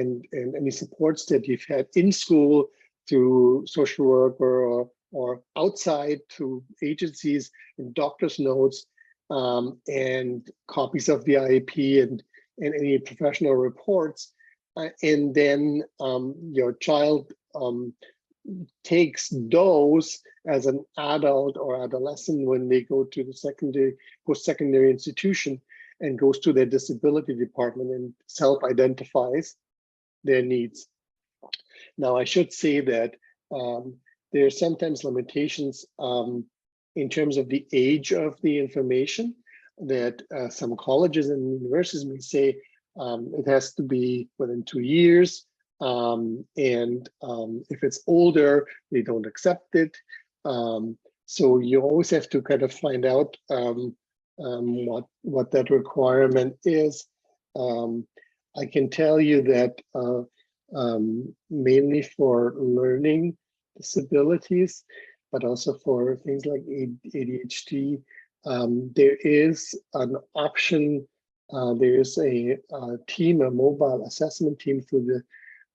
any supports that you've had in school through social worker or outside through agencies and doctor's notes and copies of the IEP and any professional reports. And then your child takes those as an adult or adolescent when they go to the post-secondary institution and goes to their disability department and self-identifies their needs. Now, I should say that there are sometimes limitations in terms of the age of the information, that some colleges and universities may say it has to be within 2 years. And if it's older, they don't accept it. So you always have to kind of find out what that requirement is. I can tell you that mainly for learning disabilities, but also for things like ADHD, there is an option. There is a team, a mobile assessment team through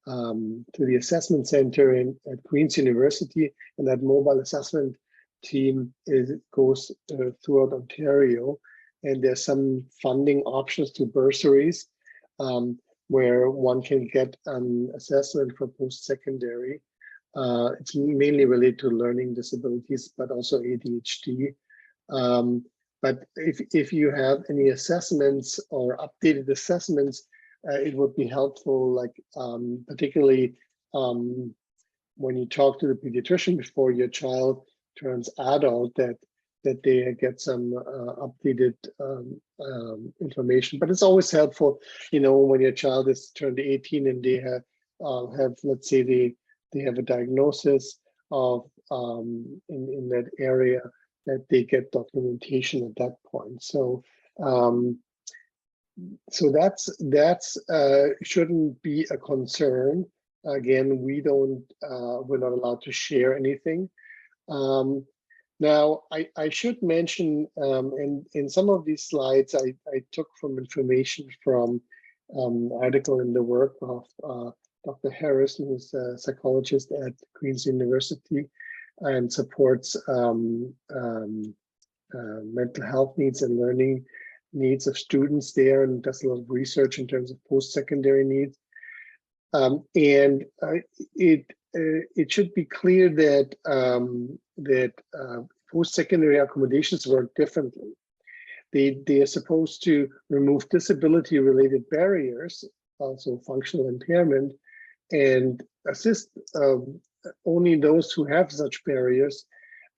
the assessment center at Queen's University, and that mobile assessment team goes throughout Ontario, and there's some funding options to bursaries where one can get an assessment for post-secondary. It's mainly related to learning disabilities, but also ADHD. But if you have any assessments or updated assessments, it would be helpful, like particularly when you talk to the pediatrician before your child turns adult, that they get some updated information. But it's always helpful, you know, when your child is turned 18 and they have let's say they have a diagnosis of in that area, that they get documentation at that point. So so that's shouldn't be a concern. Again, we're not allowed to share anything. Now, I should mention, in some of these slides, I took from information from article in the work of Dr. Harris, who's a psychologist at Queen's University and supports mental health needs and learning needs of students there, and does a lot of research in terms of post-secondary needs. It should be clear that post-secondary accommodations work differently. They are supposed to remove disability-related barriers, also functional impairment, and assist only those who have such barriers.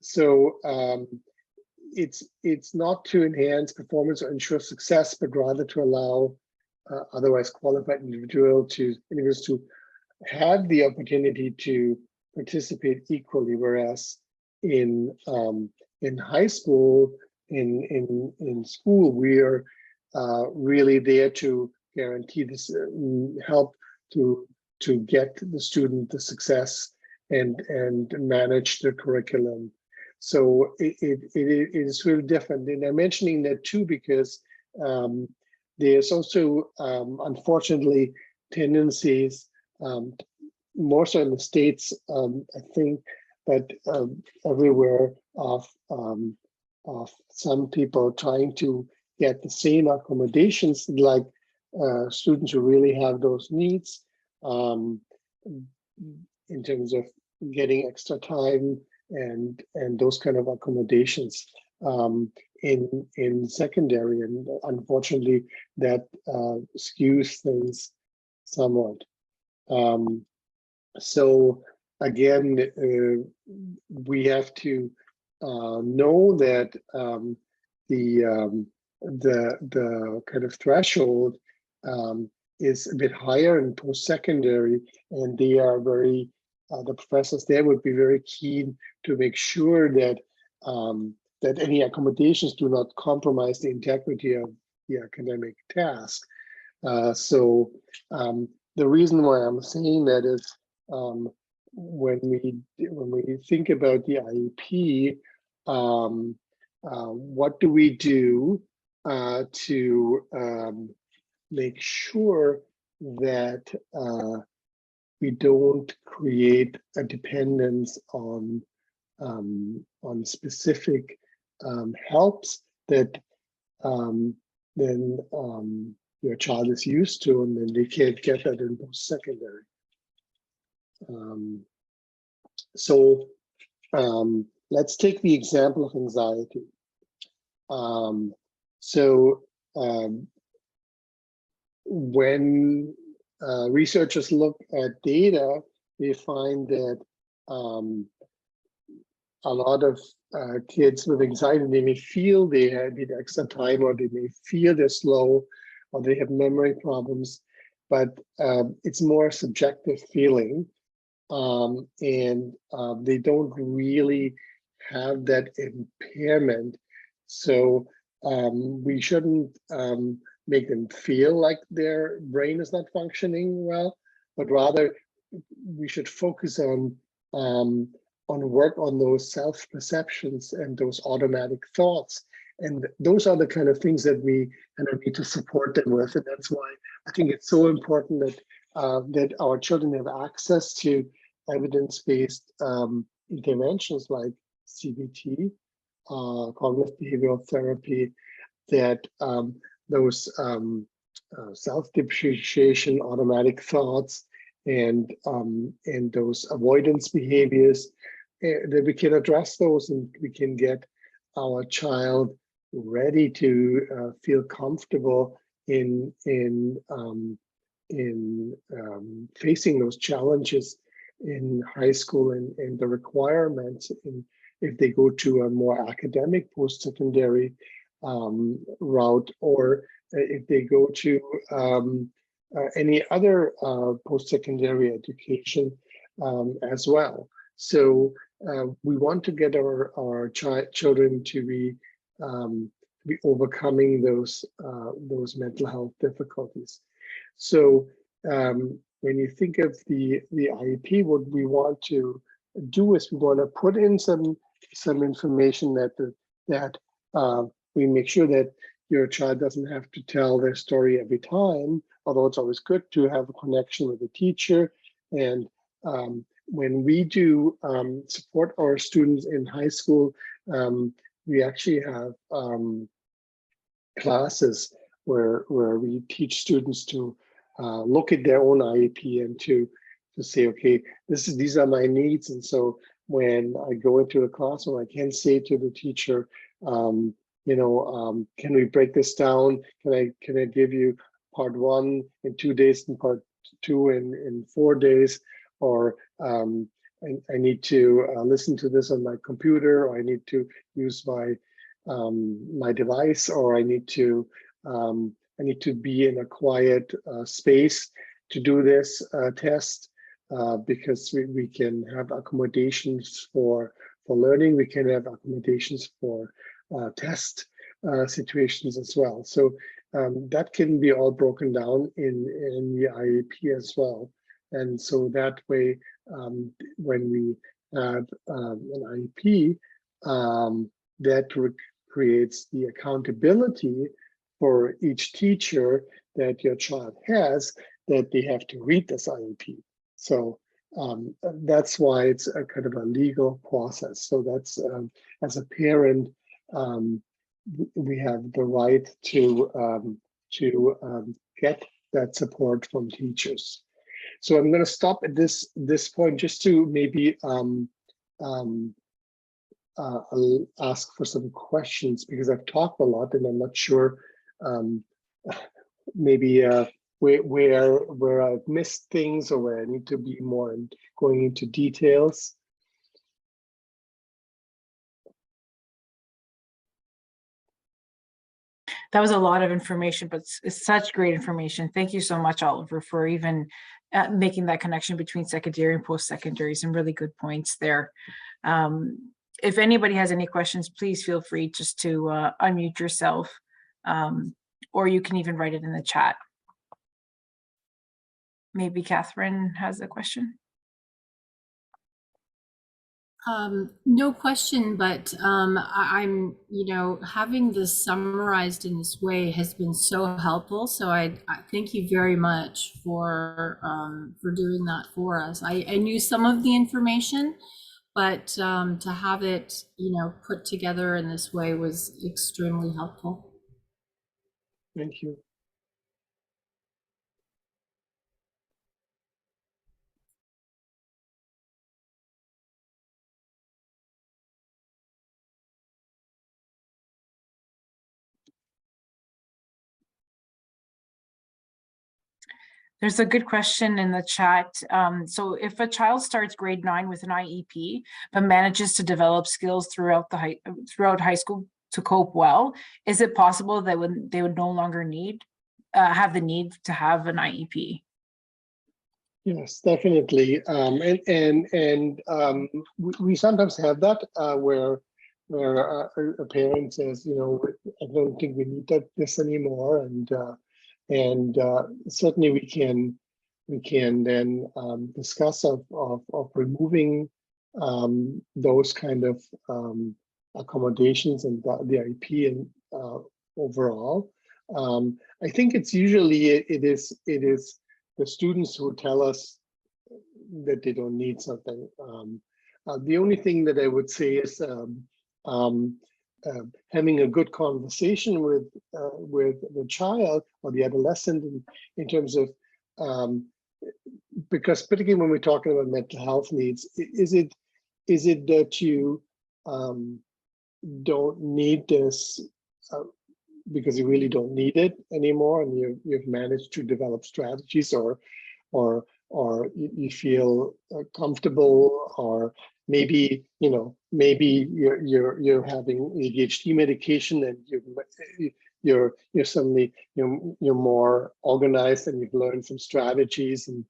So it's not to enhance performance or ensure success, but rather to allow otherwise qualified individuals to have the opportunity to participate equally. Whereas in high school, in school, we are really there to guarantee this, help to get the student the success and manage the curriculum. So it is really different. And I'm mentioning that too because there's also unfortunately tendencies, more so in the States, I think, but everywhere, of some people trying to get the same accommodations like students who really have those needs in terms of getting extra time and those kind of accommodations in secondary, and unfortunately that skews things somewhat. So again, we have to know that the kind of threshold is a bit higher in post-secondary, and they are very the professors there would be very keen to make sure that that any accommodations do not compromise the integrity of the academic task. So the reason why I'm saying that is when we think about the IEP, what do we do to make sure that we don't create a dependence on specific helps that then your child is used to, and then they can't get that in post-secondary. So let's take the example of anxiety. When researchers look at data, they find that a lot of kids with anxiety, they may feel they need extra time, or they may feel they're slow, or they have memory problems, but it's more subjective feeling, and they don't really have that impairment. So we shouldn't make them feel like their brain is not functioning well, but rather we should focus on work on those self-perceptions and those automatic thoughts. And those are the kind of things that we kind of need to support them with. And that's why I think it's so important that that our children have access to evidence-based interventions like CBT, cognitive behavioral therapy, that those self-depreciation, automatic thoughts, and those avoidance behaviors, that we can address those, and we can get our child ready to feel comfortable in facing those challenges in high school and the requirements if they go to a more academic post-secondary route, or if they go to any other post-secondary education as well. So we want to get our children to be overcoming those mental health difficulties. So when you think of the IEP, what we want to do is we want to put in some information that we make sure that your child doesn't have to tell their story every time, although it's always good to have a connection with the teacher. And when we do support our students in high school, we actually have classes where we teach students to look at their own IEP and to say, okay, these are my needs. And so when I go into a classroom, I can say to the teacher, can we break this down? Can I give you part 1 in 2 days and part 2 in 4 days? Or I need to listen to this on my computer, or I need to use my my device, or I need to be in a quiet space to do this test, because we can have accommodations for learning. We can have accommodations for test situations as well. So that can be all broken down in the IEP as well. And so that way, when we have an IEP, that creates the accountability for each teacher that your child has, that they have to read this IEP. So that's why it's a kind of a legal process. So that's as a parent, we have the right to get that support from teachers. So I'm going to stop at this point just to maybe I'll ask for some questions, because I've talked a lot and I'm not sure maybe where I've missed things, or where I need to be more in going into details. That was a lot of information, but it's such great information. Thank you so much, Oliver, for even making that connection between secondary and post-secondary. Some really good points there. If anybody has any questions, please feel free just to unmute yourself, or you can even write it in the chat. Maybe Catherine has a question. No question, but I'm, having this summarized in this way has been so helpful. So I thank you very much for doing that for us. I knew some of the information, but to have it, put together in this way was extremely helpful. Thank you. There's a good question in the chat. So if a child starts grade 9 with an IEP, but manages to develop skills throughout high school to cope well, is it possible that they would no longer have the need to have an IEP? Yes, definitely. We sometimes have that where a parent says, I don't think we need this anymore, and certainly we can then discuss of removing those kind of accommodations and the IEP and overall. I think it's usually it is the students who tell us that they don't need something. The only thing that I would say is having a good conversation with the child or the adolescent in terms of, because particularly when we're talking about mental health needs, is it that you don't need this because you really don't need it anymore, and you've managed to develop strategies, or you feel comfortable, or maybe you're having ADHD medication and you're suddenly you're more organized and you've learned some strategies and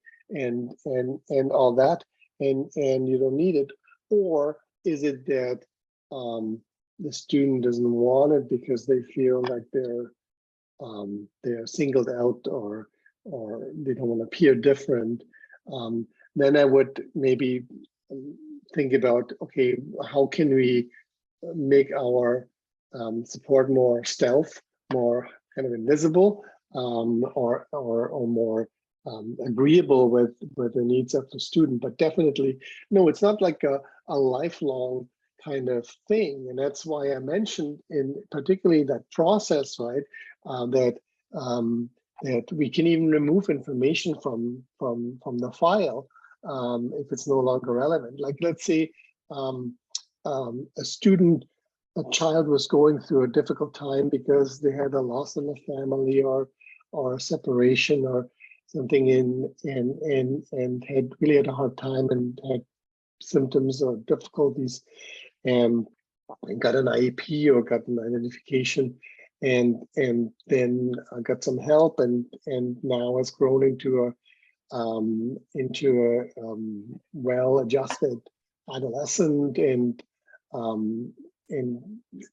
all that, and you don't need it. Or is it that the student doesn't want it because they feel like they're singled out, or they don't want to appear different? Then I would maybe think about, okay, how can we make our support more stealth, more kind of invisible, or more agreeable with the needs of the student? But definitely, no, it's not like a lifelong kind of thing, and that's why I mentioned in particularly that process, right? That we can even remove information from the file if it's no longer relevant. Like, let's say a child was going through a difficult time because they had a loss in the family, or a separation or something, and had really had a hard time and had symptoms or difficulties, and got an IEP or got an identification, and then got some help, and now has grown into a well-adjusted adolescent, and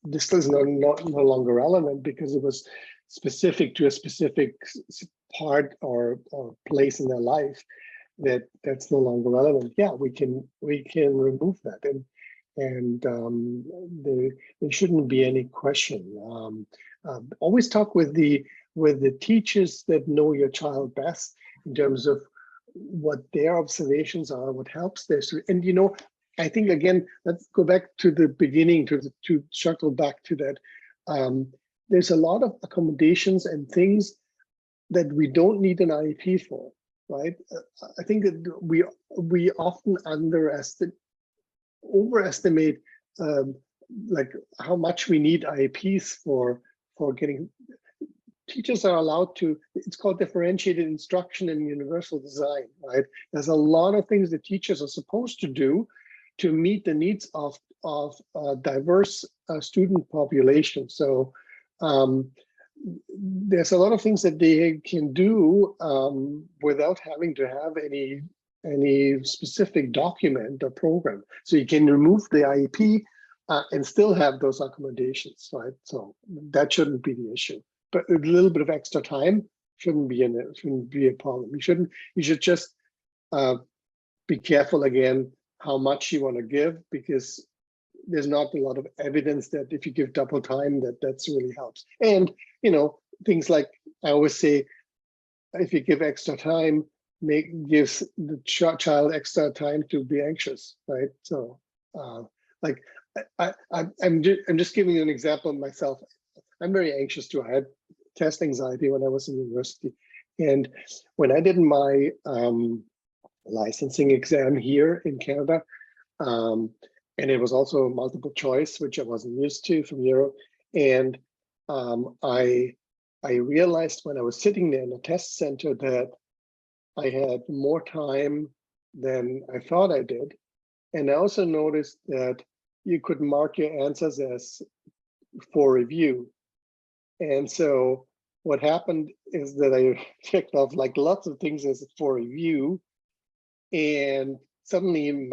this is no longer relevant because it was specific to a specific part or place in their life that's no longer relevant. Yeah, we can remove that, and there shouldn't be any question. Always talk with the teachers that know your child best in terms of what their observations are, what helps their students. And I think, again, let's go back to the beginning to circle back to that. there's a lot of accommodations and things that we don't need an IEP for, right? I think that we often overestimate like how much we need IEPs for getting. Teachers are allowed to, it's called differentiated instruction and universal design, right? There's a lot of things that teachers are supposed to do to meet the needs of diverse student population. So there's a lot of things that they can do without having to have any specific document or program. So you can remove the IEP and still have those accommodations, right? So that shouldn't be the issue. But a little bit of extra time shouldn't be a problem. You should just be careful again how much you want to give, because there's not a lot of evidence that if you give double time that's really helps. And things like I always say, if you give extra time, gives the child extra time to be anxious, right? So like I'm just giving you an example of myself. I'm very anxious too. I had test anxiety when I was in university. And when I did my licensing exam here in Canada, and it was also multiple choice, which I wasn't used to from Europe. And I realized when I was sitting there in the test center that I had more time than I thought I did. And I also noticed that you could mark your answers as for review. And so what happened is that I checked off like lots of things as for review, and suddenly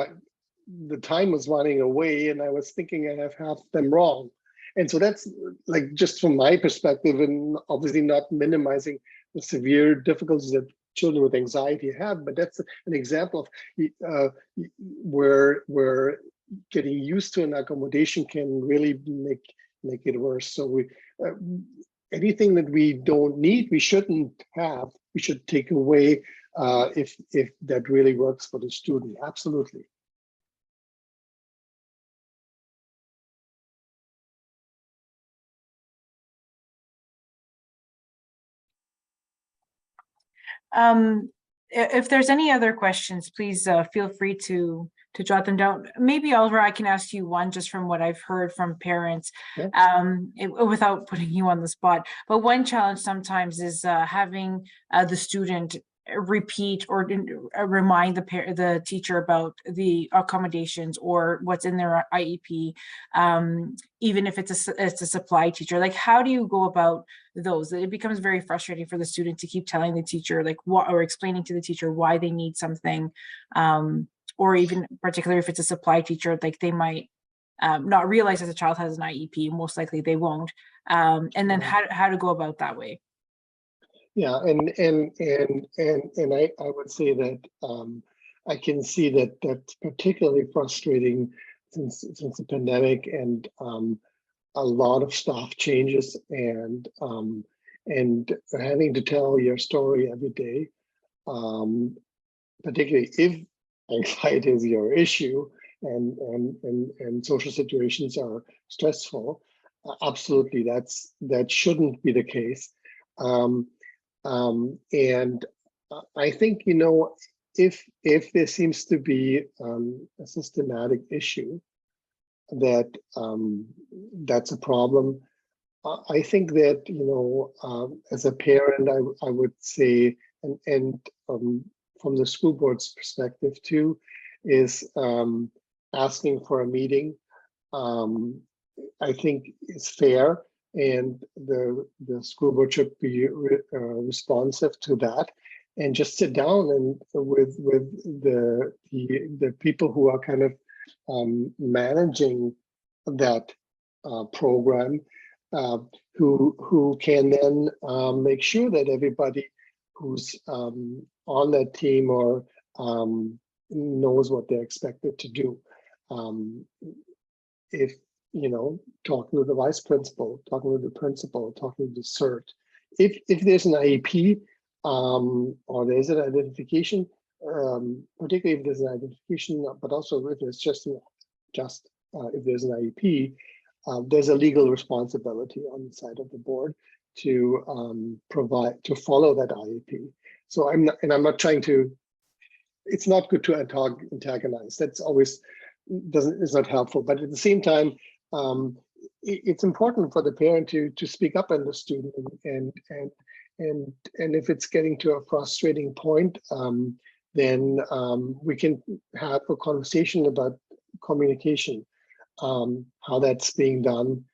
the time was running away and I was thinking I have half them wrong. And so that's like just from my perspective, and obviously not minimizing the severe difficulties that children with anxiety have, but that's an example of where getting used to an accommodation can really make it worse. So anything that we don't need, we shouldn't have. We should take away if that really works for the student. Absolutely. If there's any other questions, please feel free to jot them down. Maybe, Oliver, I can ask you one just from what I've heard from parents, Yeah. Without putting you on the spot. But one challenge sometimes is having the student repeat or remind the teacher about the accommodations or what's in their IEP, even if it's a supply teacher. Like, how do you go about those? It becomes very frustrating for the student to keep telling the teacher like what, or explaining to the teacher why they need something, or even particularly if it's a supply teacher, like they might not realize that the child has an IEP. Most likely they won't. And then how to go about that way. Yeah, and I would say that I can see that that's particularly frustrating since the pandemic, and a lot of staff changes, and having to tell your story every day, particularly if anxiety is your issue and social situations are stressful. Absolutely, that shouldn't be the case. And I think, if there seems to be a systematic issue that that's a problem, I think that, as a parent, I would say, and from the school board's perspective too, is asking for a meeting. I think is fair, and the school board should be responsive to that, and just sit down and with the people who are kind of managing that program, who can then make sure that everybody who's on that team or knows what they're expected to do. If talking to the vice principal, talking to the principal, talking to the CERT. If there's an IEP or there's an identification, particularly if there's an identification, but also if it's just if there's an IEP, there's a legal responsibility on the side of the board to follow that IEP. So I'm not trying to. It's not good to antagonize. That's always is not helpful. But at the same time, it's important for the parent to speak up on the student, and if it's getting to a frustrating point, then we can have a conversation about communication, how that's being done,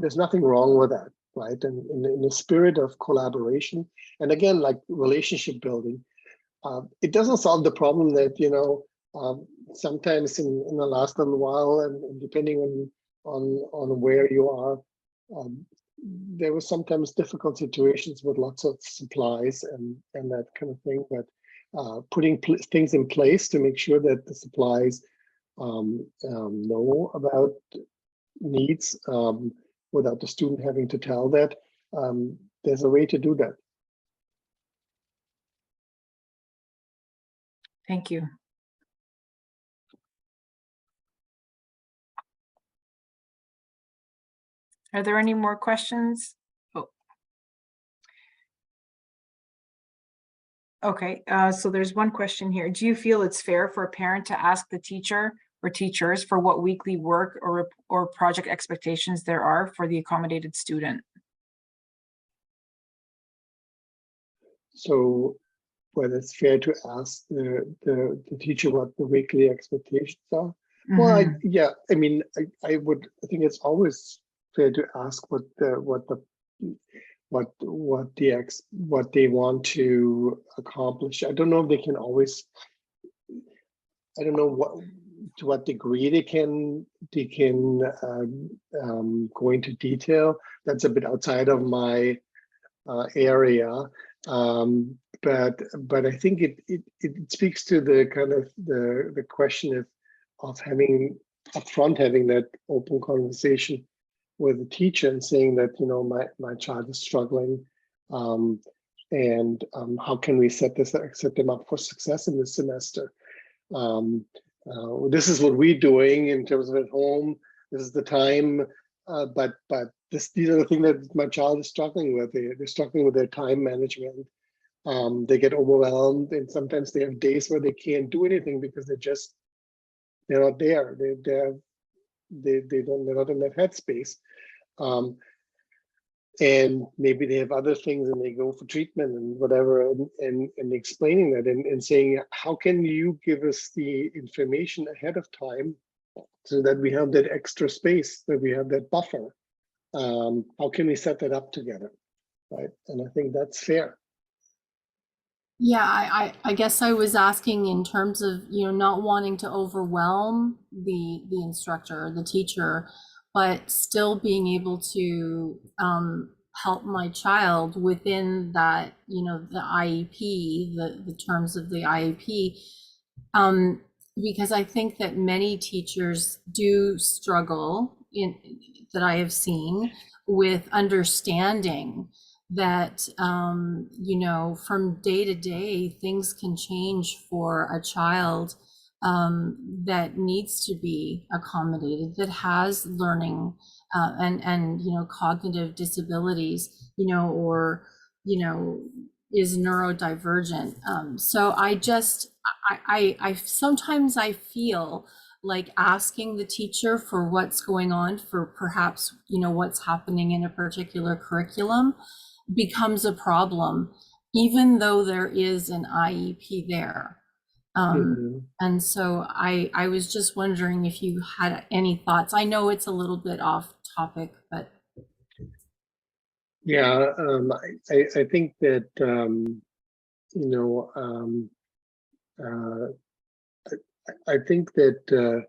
there's nothing wrong with that, right? And in the spirit of collaboration, and again, like relationship building, it doesn't solve the problem that, sometimes in the last little while, and depending on where you are, there were sometimes difficult situations with lots of supplies and that kind of thing. But putting things in place to make sure that the supplies know about needs without the student having to tell that, there's a way to do that. Thank you. Are there any more questions? Oh. Okay, so there's one question here. Do you feel it's fair for a parent to ask the teacher or teachers for what weekly work or project expectations there are for the accommodated student? So whether it's fair to ask the teacher what the weekly expectations are. Mm-hmm. Well, I mean, I think it's always fair to ask what they want to accomplish. I don't know if they can always. I don't know to what degree they can go into detail. That's a bit outside of my area. But I think it speaks to the kind of the question of having upfront having that open conversation with the teacher and saying that my child is struggling, and how can we set them up for success in this semester. This is what we're doing in terms of at home. This is the time, but these are the things that my child is struggling with. They're struggling with their time management. They get overwhelmed, and sometimes they have days where they can't do anything because they're not there. They're not in that headspace. And maybe they have other things and they go for treatment and whatever, and explaining that and saying, how can you give us the information ahead of time so that we have that extra space, that we have that buffer? How can we set that up together, right? And I think that's fair. Yeah, I guess I was asking in terms of, not wanting to overwhelm the instructor or the teacher, but still being able to help my child within that, the IEP, the terms of the IEP, because I think that many teachers do struggle that I have seen with understanding that, from day to day, things can change for a child that needs to be accommodated, that has learning and cognitive disabilities, or is neurodivergent. So I sometimes I feel like asking the teacher for what's going on, for perhaps what's happening in a particular curriculum, becomes a problem, even though there is an IEP there. And so I was just wondering if you had any thoughts. I know it's a little bit off topic, but. Yeah, I think that, I think that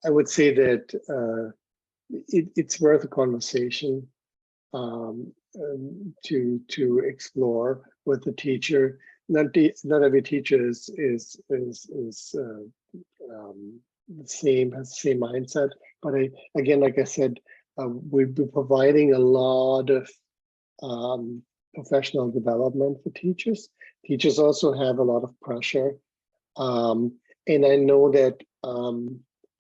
I would say that it's worth a conversation to explore with the teacher. Not every teacher is the same, has the same mindset. But again, like I said, we've been providing a lot of professional development for teachers. Teachers also have a lot of pressure And I know that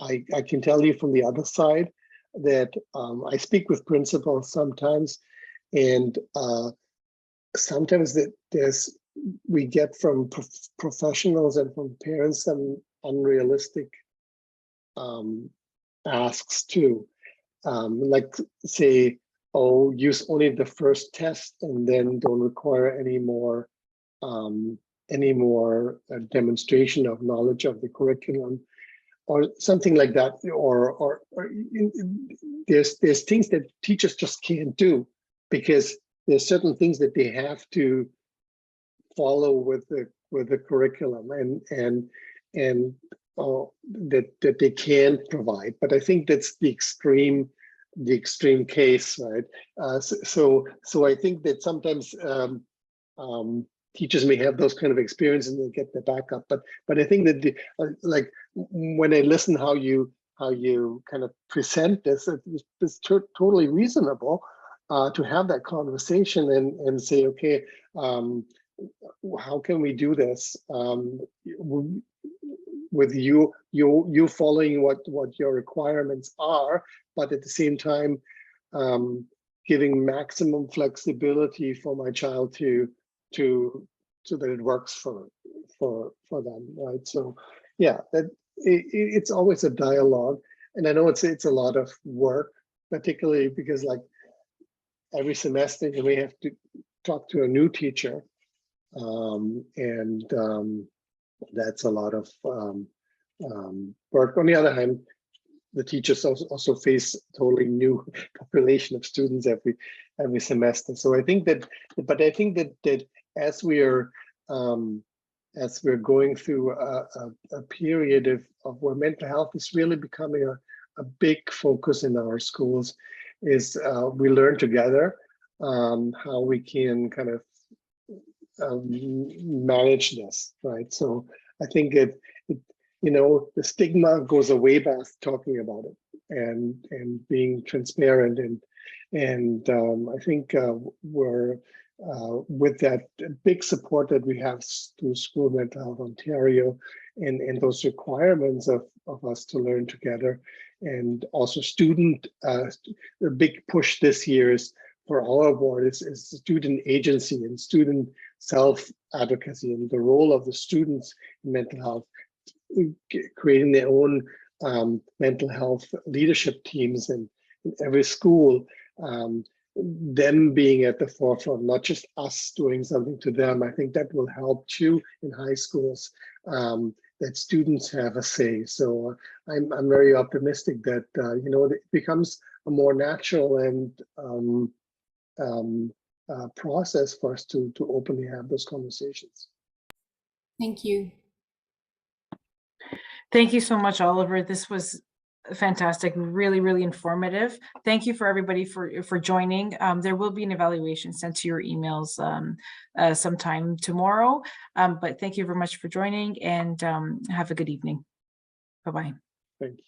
I can tell you from the other side that I speak with principals sometimes, and sometimes that we get from professionals and from parents some unrealistic asks too. Like say, oh, use only the first test and then don't require any more demonstration of knowledge of the curriculum, or something like that. Or there's things that teachers just can't do because there's certain things that they have to follow with the curriculum and that they can't provide. But I think that's the extreme case, right? So I think that sometimes teachers may have those kind of experiences and they get the backup. But I think that like when I listen how you kind of present this, it's totally reasonable to have that conversation and say, okay, how can we do this with you following what your requirements are, but at the same time giving maximum flexibility for my child so that it works for them, right? So yeah, that it's always a dialogue, and I know it's a lot of work, particularly because like every semester you may have to talk to a new teacher, and that's a lot of work. On the other hand, the teachers also face a totally new population of students every semester. So I think that, but I think that as we're going through a period of where mental health is really becoming a big focus in our schools, is we learn together how we can kind of manage this, right? So I think the stigma goes away by talking about it and being transparent, and I think we're with that big support that we have through School Mental Health Ontario and those requirements of us to learn together, and also the big push this year is for our board is student agency and student self-advocacy, and the role of the students in mental health, creating their own mental health leadership teams in every school, them being at the forefront, not just us doing something to them. I think that will help too in high schools, that students have a say. So I'm very optimistic that it becomes a more natural and process for us to openly have those conversations. Thank you. Thank you so much, Oliver. This was fantastic, really, really informative. Thank you for everybody for joining. There will be an evaluation sent to your emails sometime tomorrow. But thank you very much for joining, and have a good evening. Bye-bye. Thank you.